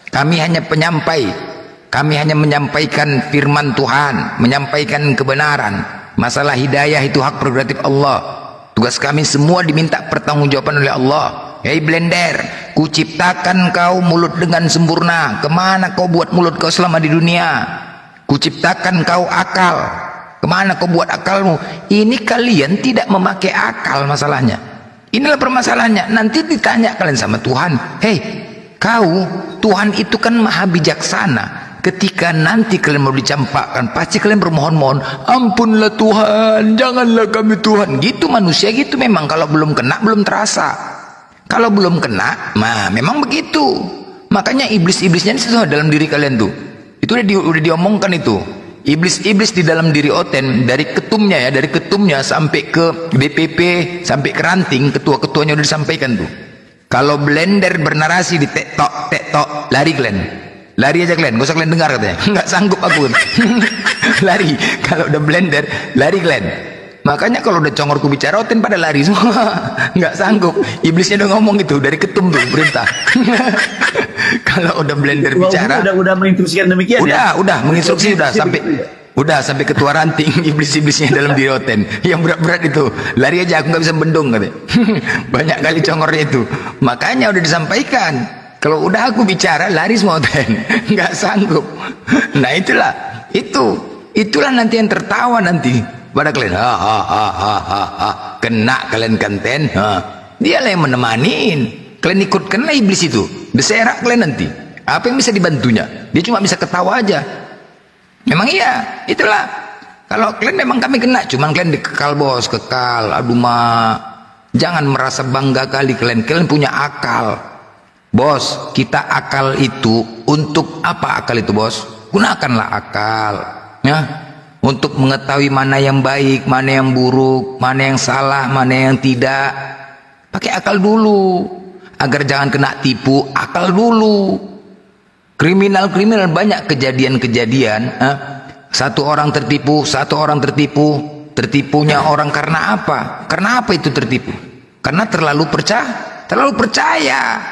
Kami hanya penyampai, kami hanya menyampaikan firman Tuhan, menyampaikan kebenaran. Masalah hidayah itu hak prerogatif Allah. Tugas kami semua diminta pertanggungjawaban oleh Allah. Hei blender, kuciptakan kau mulut dengan sempurna. Kemana kau buat mulut kau selama di dunia? Kuciptakan kau akal. Kemana kau buat akalmu? Ini kalian tidak memakai akal masalahnya. Inilah permasalahannya. Nanti ditanya kalian sama Tuhan. Hei, kau, Tuhan itu kan maha bijaksana. Ketika nanti kalian mau dicampakkan, pasti kalian bermohon-mohon, ampunlah Tuhan, janganlah kami Tuhan. Gitu manusia gitu memang. Kalau belum kena, belum terasa. Kalau belum kena, nah memang begitu. Makanya iblis-iblisnya ini semua dalam diri kalian tuh. Itu udah diomongkan itu. Iblis-iblis di dalam diri Oten, dari ketumnya sampai ke DPP, sampai ke ranting, ketua-ketuanya udah disampaikan tuh. Kalau blender bernarasi di tektok, lari kalian. Lari aja kalian, gak usah kalian dengar katanya. Nggak sanggup aku. Lari. Kalau udah blender, lari kalian. Makanya kalau udah congorku bicara, Oten pada lari semua. Nggak sanggup. Iblisnya udah ngomong itu dari ketum tuh perintah. Kalau udah blender bicara, udah menginstruksikan demikian. Udah menginstruksi sampai ketua ranting. Iblis-iblisnya dalam diri Oten yang berat-berat itu, lari aja, aku nggak bisa bendung katanya. Banyak kali congornya itu. Makanya udah disampaikan. Kalau udah aku bicara, lari semua Oten. Nggak sanggup. Nah itulah nanti yang tertawa nanti pada kalian. Kena kalian kanten. Dialah yang menemani. Kalian ikutkanlah iblis itu. Berserak kalian nanti. Apa yang bisa dibantunya? Dia cuma bisa ketawa aja. Memang iya, itulah. Kalau kalian memang kami kena, cuman kalian dikekal bos, kekal. Aduh jangan merasa bangga kali kalian punya akal. Bos, kita akal itu untuk apa akal itu bos? Gunakanlah akal, ya, untuk mengetahui mana yang baik, mana yang buruk, mana yang salah, mana yang tidak. Pakai akal dulu, agar jangan kena tipu. Akal dulu. Kriminal banyak kejadian-kejadian. Satu orang tertipu, tertipunya orang karena apa? Karena apa itu tertipu? Karena terlalu percaya.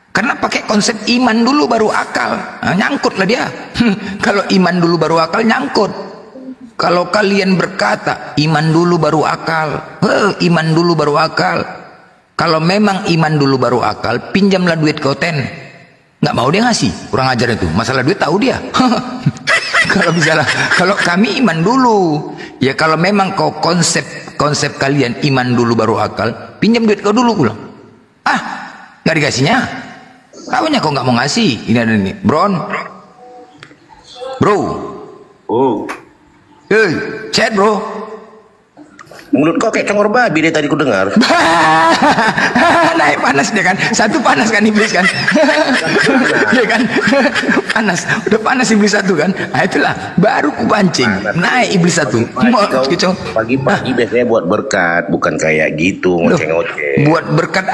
Karena pakai konsep iman dulu baru akal. Nyangkut lah dia. Kalau iman dulu baru akal, nyangkut. Kalau kalian berkata iman dulu baru akal, iman dulu baru akal. Kalau memang iman dulu baru akal, pinjamlah duit ke Oten. Nggak mau dia ngasih, kurang ajar itu. Masalah duit tahu dia. Kalau misalnya, kalau kami iman dulu, ya kalau memang kau konsep kalian iman dulu baru akal, pinjam duit kau dulu pulang. Nggak dikasihnya. Tahunya kau nggak mau ngasih. Ini ada ini, bro. Chat bro. Mulut kau kayak congor babi deh tadi ku dengar. Naik panas dia kan. Satu panas kan iblis kan. Iya kan. Panas. Udah panas iblis satu kan. Nah itulah. Baru ku pancing. Naik iblis satu. Pagi-pagi biasanya buat berkat. Bukan kayak gitu. Ngoceh-ngoceh. Buat berkat.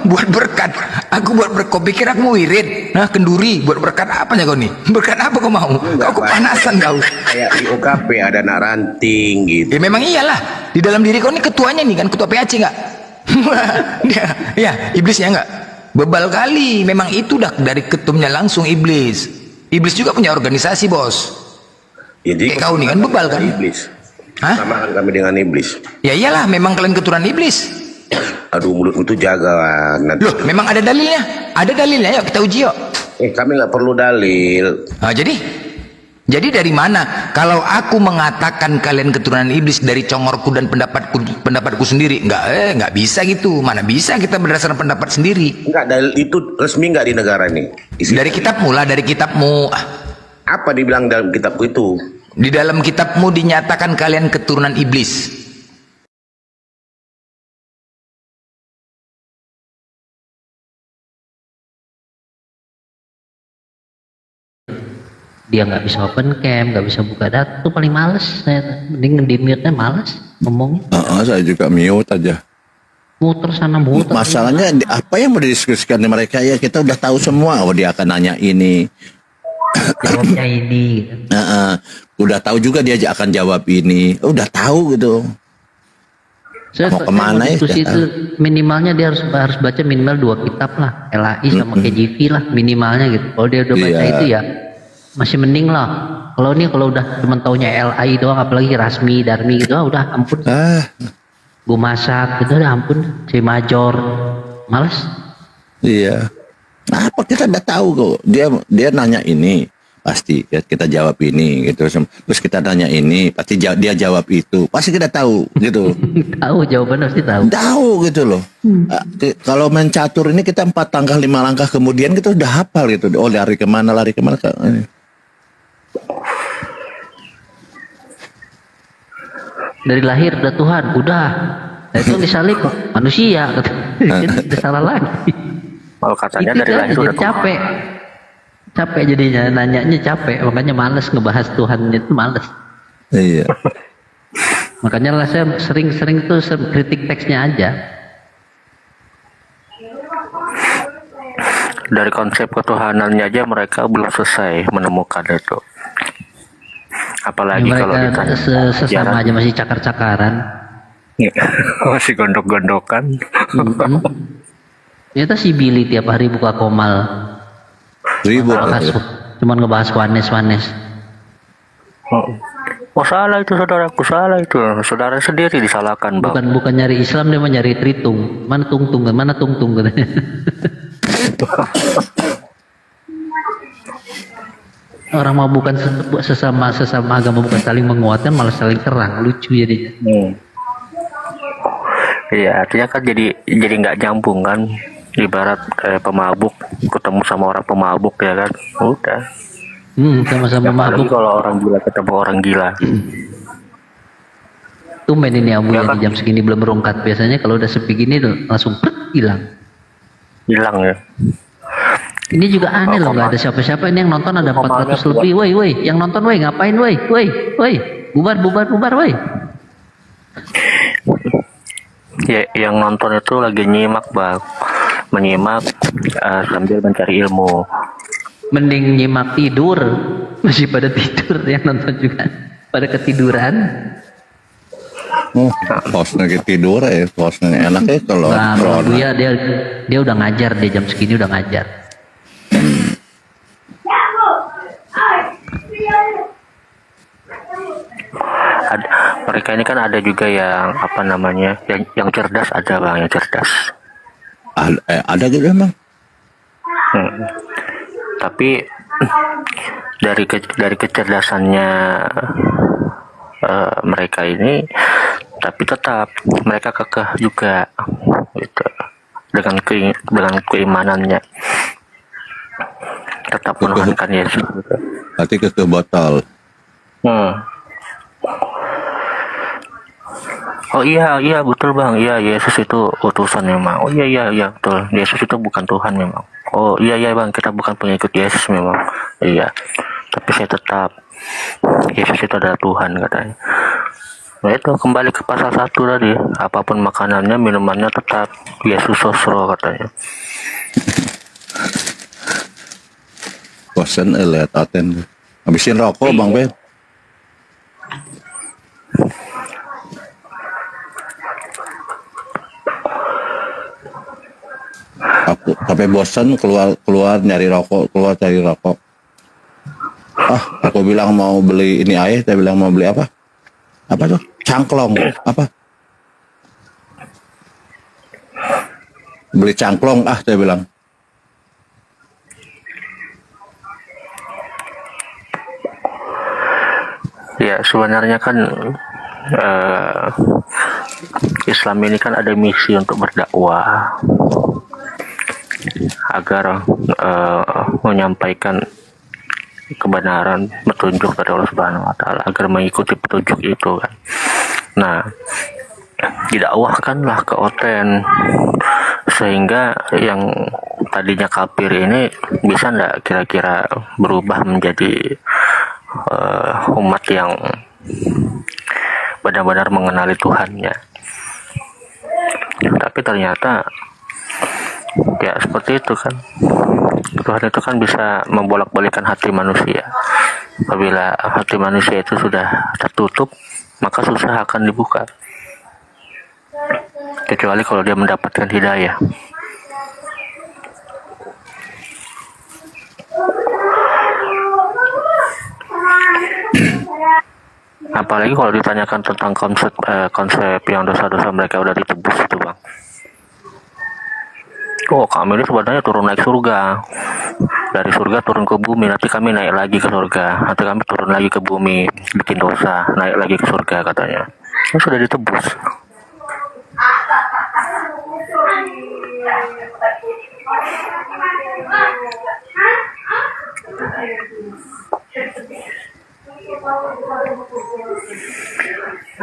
Buat berkat. Aku buat berkat. Kau pikir aku mau wirid? Nah kenduri. Buat berkat apanya kau nih? Berkat apa kau mau? Kau kepanasan kau. Kayak di OKP ada anak ranting gitu. Ya memang iyalah. Di Di dalam diri kau ini ketuanya nih kan, ketua PAC nggak? Ya, iblisnya nggak? Bebal kali, memang itu dah dari ketumnya langsung iblis. Iblis juga punya organisasi, bos. Jadi Kayak kau nih kan bebal kan? Iblis. Hah? Sama kan kami dengan iblis. Ya iyalah, memang kalian keturunan iblis. Aduh, mulutmu tuh jaga nanti. Loh, memang ada dalilnya. Ada dalilnya, yuk kita uji yuk. Kami nggak perlu dalil. Nah, jadi dari mana? Kalau aku mengatakan kalian keturunan iblis dari congorku dan pendapatku sendiri, nggak bisa gitu. Mana bisa kita berdasarkan pendapat sendiri? Enggak, dalil itu resmi nggak di negara ini? Dari kitabmu lah, dari kitabmu. Apa dibilang dalam kitabku itu? Di dalam kitabmu dinyatakan kalian keturunan iblis. Dia nggak bisa open cam, nggak bisa buka data, itu paling males. Saya mending di mute-nya males ngomongnya. Saya juga mute aja. Muter sana muter. Masalahnya apa yang mau didiskusikan di mereka ya, kita udah tahu semua. Oh, dia akan nanya ini. Jawabnya ini. Udah tahu juga dia akan jawab ini. Udah tahu gitu. Mau kemana ya? Diskusi itu minimalnya dia harus baca minimal 2 kitab lah, LAI sama KJV lah minimalnya gitu. Kalau dia udah baca itu ya masih mending lah. Kalau udah cuma taunya LAI doang, apalagi Rasmi, Darmi gitu, udah ampun. Gue masak gitu, udah ampun. C major, males. Iya. Nah, apa kita udah tahu kok. Dia nanya ini, pasti ya, kita jawab ini gitu. Terus kita nanya ini, pasti dia jawab itu. Pasti kita tahu gitu. Tahu jawabannya pasti tahu. Tahu gitu loh. Kalau main catur ini kita 4 langkah 5 langkah kemudian kita udah hafal gitu. Oh, lari kemana. Dari lahir udah Tuhan, udah. Nah, itu disalib kok manusia, udah salah lagi. Kalau katanya itu dari lahir udah capek. Capek jadinya, nanyanya capek, makanya males ngebahas Tuhan itu males. Iya. Makanya lah saya sering-sering tuh kritik teksnya aja. Dari konsep ketuhanannya aja mereka belum selesai menemukan itu. Apalagi mereka kalau ditanya sesama aja masih cakar-cakaran. Masih gondok-gondokan. Ternyata si Billy tiap hari buka komal. Cuman ngebahas wanes. Oh salah itu saudaraku, salah itu. Saudara sendiri disalahkan, Bang. Bukan nyari Islam, dia mau nyari tritung. Mana tungtung katanya. Orang mau bukan sesama agama, bukan saling menguatkan, malah saling serang, lucu jadinya. Iya, artinya kan jadi nggak nyambung kan. Ibarat pemabuk ketemu sama orang pemabuk ya kan, udah. Sama-sama mabuk. Kalau orang gila ketemu orang gila. Tumben ini Abu ya, di jam segini belum berungkat. Biasanya kalau udah sepi gini langsung hilang. Hilang ya. Ini juga aneh loh, nggak ada siapa-siapa. Ini yang nonton ada 400 lebih. Woi, yang nonton woi, ngapain woi, bubar woi. Ya, yang nonton itu lagi nyimak, Bang. Menyimak sambil mencari ilmu. Mending nyimak tidur, masih pada tidur, yang nonton juga pada ketiduran. Posnya tidur ya, posnya enak ya kalau. Nah, dia udah ngajar, dia jam segini udah ngajar. Mereka ini kan ada juga yang apa namanya, yang cerdas, ada Bang, yang cerdas. Ada gitu emang. Tapi dari kecerdasannya mereka ini, tapi tetap mereka kekeh juga gitu, dengan keimanannya tetap menuhankan Yesus gitu. Berarti kekeh botol. Oh iya betul Bang, iya Yesus itu utusan memang. Oh iya betul, Yesus itu bukan Tuhan memang. Oh iya Bang, kita bukan pengikut Yesus memang. Iya, tapi saya tetap Yesus itu adalah Tuhan katanya. Nah itu kembali ke pasal 1 tadi, apapun makanannya minumannya tetap Yesus sosro katanya. Bosan lihat aten. Habisin rokok Bang Ben. sampai bosan keluar nyari rokok, aku bilang mau beli ini air, saya bilang mau beli apa tuh, cangklong, beli cangklong, saya bilang. Ya sebenarnya kan Islam ini kan ada misi untuk berdakwah agar menyampaikan kebenaran, petunjuk dari Allah Subhanahu wa taala, agar mengikuti petunjuk itu kan. Nah, didakwahkanlah ke Oten sehingga yang tadinya kafir ini bisa ndak kira-kira berubah menjadi umat yang benar-benar mengenali Tuhannya. Tapi ternyata ya seperti itu kan, Tuhan itu kan bisa membolak-balikan hati manusia. Apabila hati manusia itu sudah tertutup, maka susah akan dibuka, kecuali kalau dia mendapatkan hidayah. Apalagi kalau ditanyakan tentang konsep yang dosa-dosa mereka udah ditebus itu bang. Oh, kami ini sebenarnya turun naik surga, dari surga turun ke bumi, nanti kami naik lagi ke surga, nanti kami turun lagi ke bumi, bikin dosa, naik lagi ke surga katanya. Itu sudah ditebus.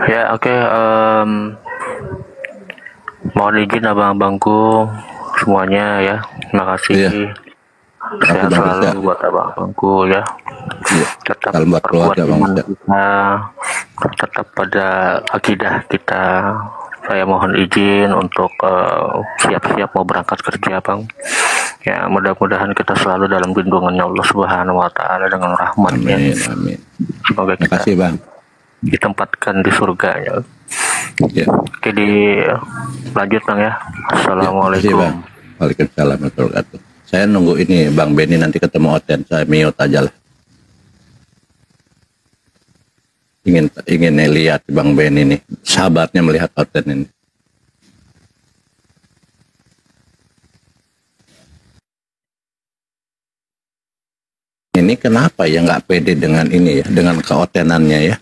Ya oke, mohon izin abang-abangku semuanya ya, terima kasih. Iya. Sehat selalu buat abang-abangku ya. Iya. Tetap buat perkuat keluarga iman bang. kita, tetap pada akidah kita. Saya mohon izin untuk siap-siap mau berangkat kerja bang. Ya mudah-mudahan kita selalu dalam lindungannya Allah Subhanahu wa taala dengan rahmatnya. Amin. Semoga Terima kita kasih bang. ditempatkan di surganya. Ya. Oke, lanjut bang ya. Assalamualaikum. Ya, bang. Waalaikumsalam warahmatullahi wabarakatuh. Saya nunggu ini Bang Benny nanti ketemu Oten, saya mute aja lah. Ingin lihat Bang Benny ini, sahabatnya melihat Oten ini. Ini kenapa ya nggak pede dengan ini ya, dengan keotenannya ya?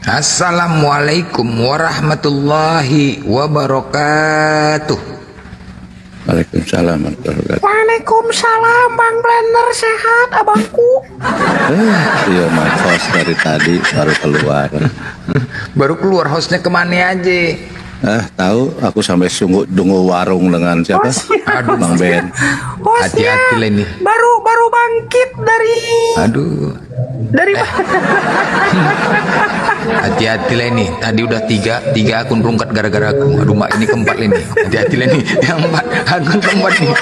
Assalamualaikum warahmatullahi wabarakatuh. Waalaikumsalam warahmatullahi wabarakatuh. Waalaikumsalam Bang Blender, sehat abangku. Iya mas, host dari tadi baru keluar. Baru keluar, hostnya kemana aja? Tahu aku sampai dungu warung dengan siapa? Aduh Bang Ben. Hati-hati lah ini. Baru bangkit dari. Aduh. Dari hati-hati lah ini. Tadi udah tiga akun rungkat gara-gara aku. Aduh mak, ini keempat ini. Hati-hati lah ini. Yang akun keempat nih.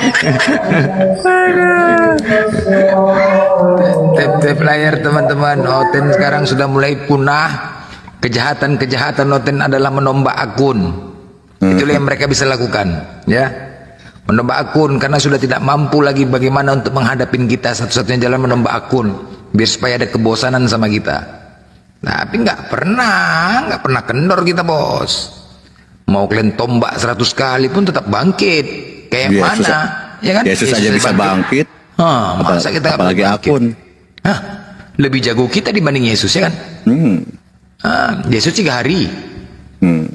Tap layar teman-teman. Oten sekarang sudah mulai punah. Kejahatan Oten adalah menombak akun. Itulah yang mereka bisa lakukan, ya. Menombak akun karena sudah tidak mampu lagi bagaimana untuk menghadapin kita. Satu-satunya jalan menombak akun, biar supaya ada kebosanan sama kita. Tapi nggak pernah kendor kita bos. Mau kalian tombak 100 kali pun tetap bangkit. Kayak Yesus, mana? Ya kan? Yesus aja bisa bangkit. Masa kita apalagi akun. Lebih jago kita dibanding Yesus ya kan? Yesus 3 hari.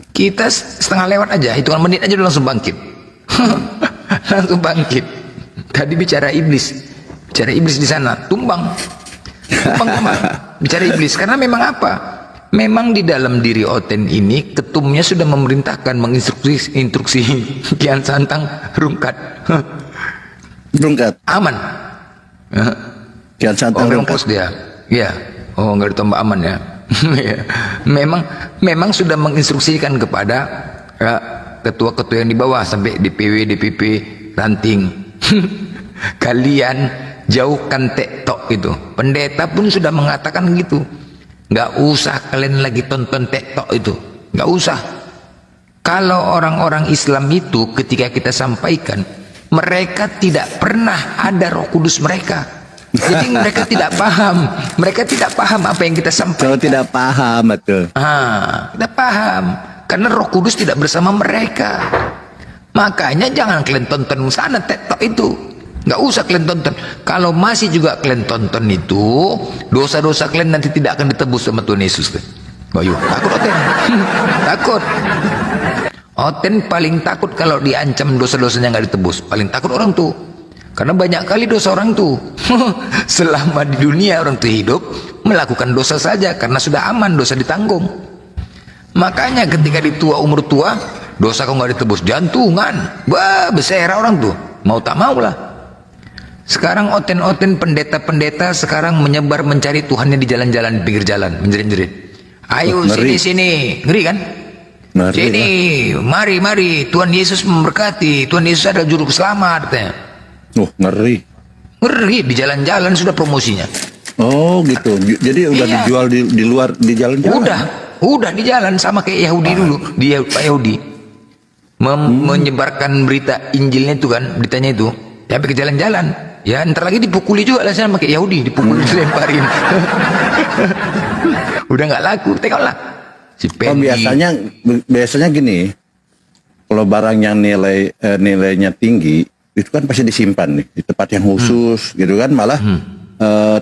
Kita setengah lewat aja, hitungan menit aja udah langsung bangkit. Langsung bangkit. Tadi bicara iblis di sana, tumbang. Bicara iblis, karena memang apa? Memang di dalam diri Oten ini ketumnya sudah memerintahkan menginstruksi Kian Santang rungkat. Aman. Kian Santang rungkat dia. Ya. Oh, nggak ditambah aman ya. memang sudah menginstruksikan kepada ketua-ketua yang di bawah sampai DPW, DPP, ranting. Kalian jauhkan TikTok itu. Pendeta pun sudah mengatakan gitu. Nggak usah kalian lagi tonton TikTok itu. Nggak usah. Kalau orang-orang Islam itu ketika kita sampaikan, mereka tidak pernah ada Roh Kudus mereka. Jadi mereka tidak paham. Mereka tidak paham apa yang kita sampaikan. Kalau tidak paham, betul. Tidak paham. Karena Roh Kudus tidak bersama mereka. Makanya jangan kalian tonton sana TikTok itu. Nggak usah kalian tonton. Kalau masih juga kalian tonton itu, dosa-dosa kalian nanti tidak akan ditebus sama Tuhan Yesus. Takut Oten. Takut. Oten paling takut kalau diancam dosa-dosanya nggak ditebus. Paling takut orang tuh. Karena banyak kali dosa orang tuh. Selama di dunia orang tuh hidup melakukan dosa saja karena sudah aman, dosa ditanggung. Makanya ketika di umur tua, dosa kau nggak ditebus, jantungan. Wah, bersera orang tuh. Mau tak mau lah. Sekarang Oten-Oten pendeta-pendeta sekarang menyebar mencari Tuhannya di jalan-jalan, di pinggir jalan, menjerit-jerit. Ayo sini-sini, ngeri kan? Sini, mari, Tuhan Yesus memberkati, Tuhan Yesus adalah juru selamat. Ngeri. Ngeri, di jalan-jalan sudah promosinya. Oh gitu, jadi udah dijual di luar, di jalan-jalan? Udah di jalan, sama kayak Yahudi dulu, Pak Yahudi. Menyebarkan berita Injilnya itu kan, beritanya itu, ya ke jalan-jalan. Ya ntar lagi dipukuli juga lah sama kayak Yahudi, dipukuli, dilemparin. Udah nggak laku, tengoklah. Biasanya gini, kalau barang yang nilainya tinggi, itu kan pasti disimpan nih di tempat yang khusus, gitu kan, malah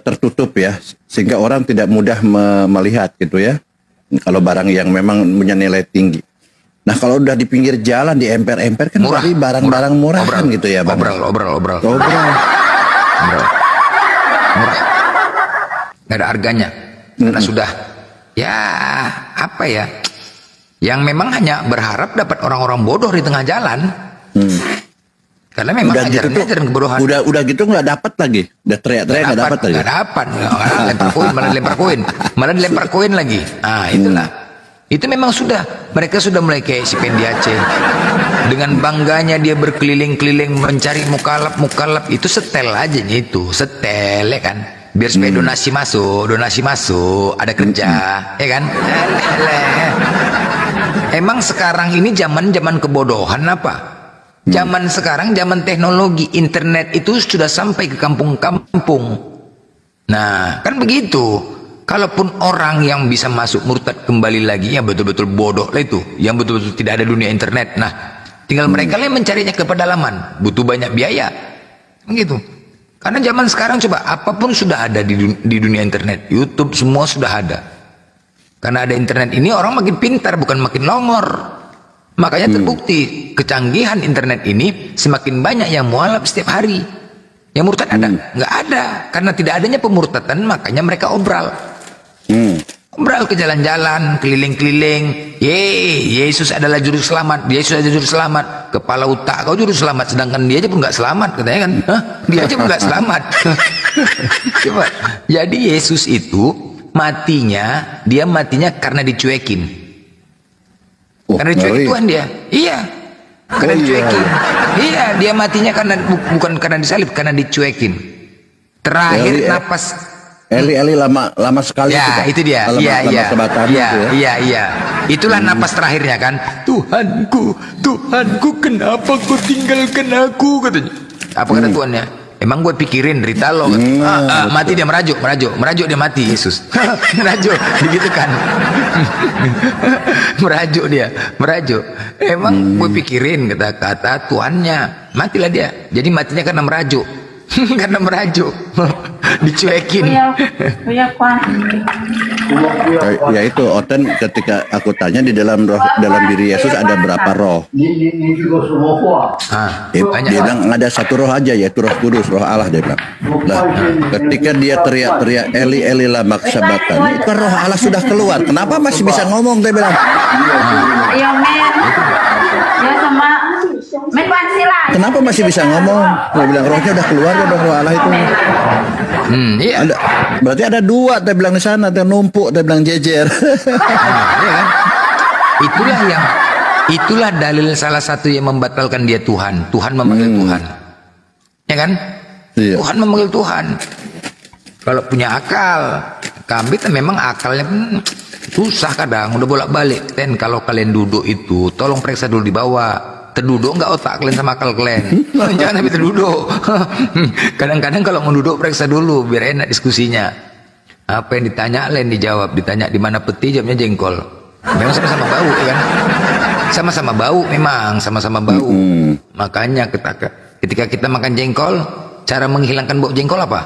tertutup ya, sehingga orang tidak mudah melihat gitu ya. Kalau barang yang memang punya nilai tinggi. Nah kalau udah di pinggir jalan, di emper-emper kan berarti barang-barang murah kan gitu ya, Bang. Obrol. Murah. Nggak ada harganya. Karena sudah, ya apa ya, yang memang hanya berharap dapat orang-orang bodoh di tengah jalan. Karena memang ajaran kebodohan. Udah gitu nggak dapat lagi. Udah teriak-teriak nggak dapat lagi. Nggak dapat. Malah dilempar koin lagi. Itulah. Itu memang sudah. Mereka sudah mulai kayak si Pendi Aceh. Dengan bangganya dia berkeliling-keliling mencari mukalab. Itu setel aja itu. Setel ya kan. Biar supaya donasi masuk. Ada kerja. Ya kan. Emang sekarang ini zaman kebodohan apa? Zaman sekarang, zaman teknologi, internet itu sudah sampai ke kampung-kampung. Nah, kan begitu. Kalaupun orang yang bisa masuk murtad kembali lagi, ya betul-betul bodoh lah itu. Yang betul-betul tidak ada dunia internet. Nah, tinggal mereka lah yang mencarinya ke pedalaman. Butuh banyak biaya. Begitu. Karena zaman sekarang coba, apapun sudah ada di dunia internet. YouTube semua sudah ada. Karena ada internet ini, orang makin pintar, bukan makin longor. Makanya terbukti kecanggihan internet ini semakin banyak yang mualaf setiap hari. Yang murtad ada? Nggak ada. Karena tidak adanya pemurtadan, makanya mereka obral. Obral ke jalan-jalan, keliling-keliling. Yesus adalah juru selamat. Yesus adalah juru selamat. Kepala otak kau juru selamat, sedangkan dia aja pun nggak selamat, katanya kan? Dia aja pun nggak selamat. Coba. Jadi Yesus itu matinya karena dicuekin. Karena dicuekin Tuhan dia. Iya. Karena dicuekin. Iya, dia matinya karena bukan karena disalib, karena dicuekin. Terakhir napas Eli lama sekali. Ya, itu dia. Iya. Itulah napas terakhirnya kan. Tuhanku, kenapa kau tinggalkan aku, katanya. Apa kata Tuhannya? Emang gue pikirin derita lo. Mati dia merajuk dia mati Yesus. Merajuk, begitu kan. merajuk. Emang gue pikirin kata Tuhannya, matilah dia. Jadi matinya karena merajuk. Karena merajuk. Dicuekin. Ya itu Oten ketika aku tanya di dalam diri Yesus ada berapa roh? Dia bilang ada satu roh aja, yaitu Roh Kudus, Roh Allah, dia bilang. Nah, ketika dia teriak-teriak Eli Eli lama sabachthani, itu kan Roh Allah sudah keluar. Kenapa masih bisa ngomong? Dia bilang. Kenapa masih bisa ngomong? Dia bilang rohnya udah keluar, udah Roh Allah itu. Iya. Berarti ada dua, dia bilang di sana, dia numpuk, dia bilang jejer. Iya kan? Itulah dalil salah satu yang membatalkan dia Tuhan. Tuhan memanggil Tuhan. Ya kan? Iya. Tuhan memanggil Tuhan. Kalau punya akal, kami memang akalnya susah kadang, udah bolak-balik. Kalau kalian duduk itu, tolong periksa dulu di bawah. Terduduk nggak otak kalian sama akal kalian? Jangan sampai terduduk. Kadang-kadang kalau mau duduk periksa dulu biar enak diskusinya. Apa yang ditanya kalian dijawab, ditanya di mana peti jawabnya jengkol. Memang sama-sama bau ya kan? Sama-sama bau memang, sama-sama bau. Makanya ketika kita makan jengkol, cara menghilangkan bau jengkol apa?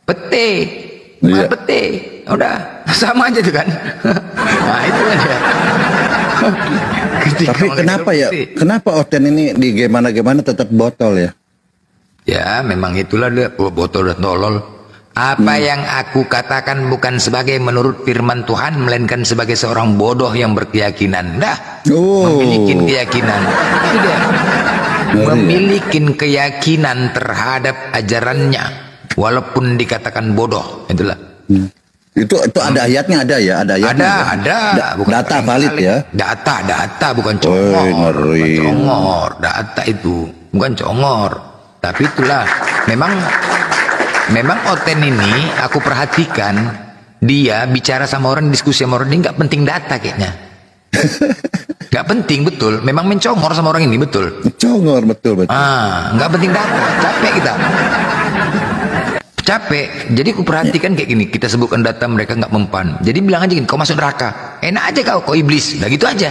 Peti. Makan peti. Udah, sama aja tuh kan. Nah, itulah dia. Tapi kenapa ya? Kenapa Oten ini di gimana tetap botol ya? Ya, memang itulah dia botol dan tolol. Apa yang aku katakan bukan sebagai menurut firman Tuhan, melainkan sebagai seorang bodoh yang berkeyakinan. Memiliki keyakinan. Itu dia. Memiliki keyakinan terhadap ajarannya, walaupun dikatakan bodoh. Itulah. Itu ada ayatnya, ada ya, ada ayatnya. Ada. Bukan data valid ya. Data bukan congor. Bukan congor. Data itu bukan congor. Tapi itulah memang Oten ini aku perhatikan dia bicara sama orang, diskusi sama orang, dia nggak penting data kayaknya. Nggak penting betul. Memang mencongor sama orang ini betul. Mencongor betul. Nggak penting data. Capek kita. Capek. Jadi aku perhatikan kayak gini, kita sebutkan data mereka nggak mempan. Jadi bilang aja gini, kau masuk neraka. Enak aja kau iblis. Nah gitu aja.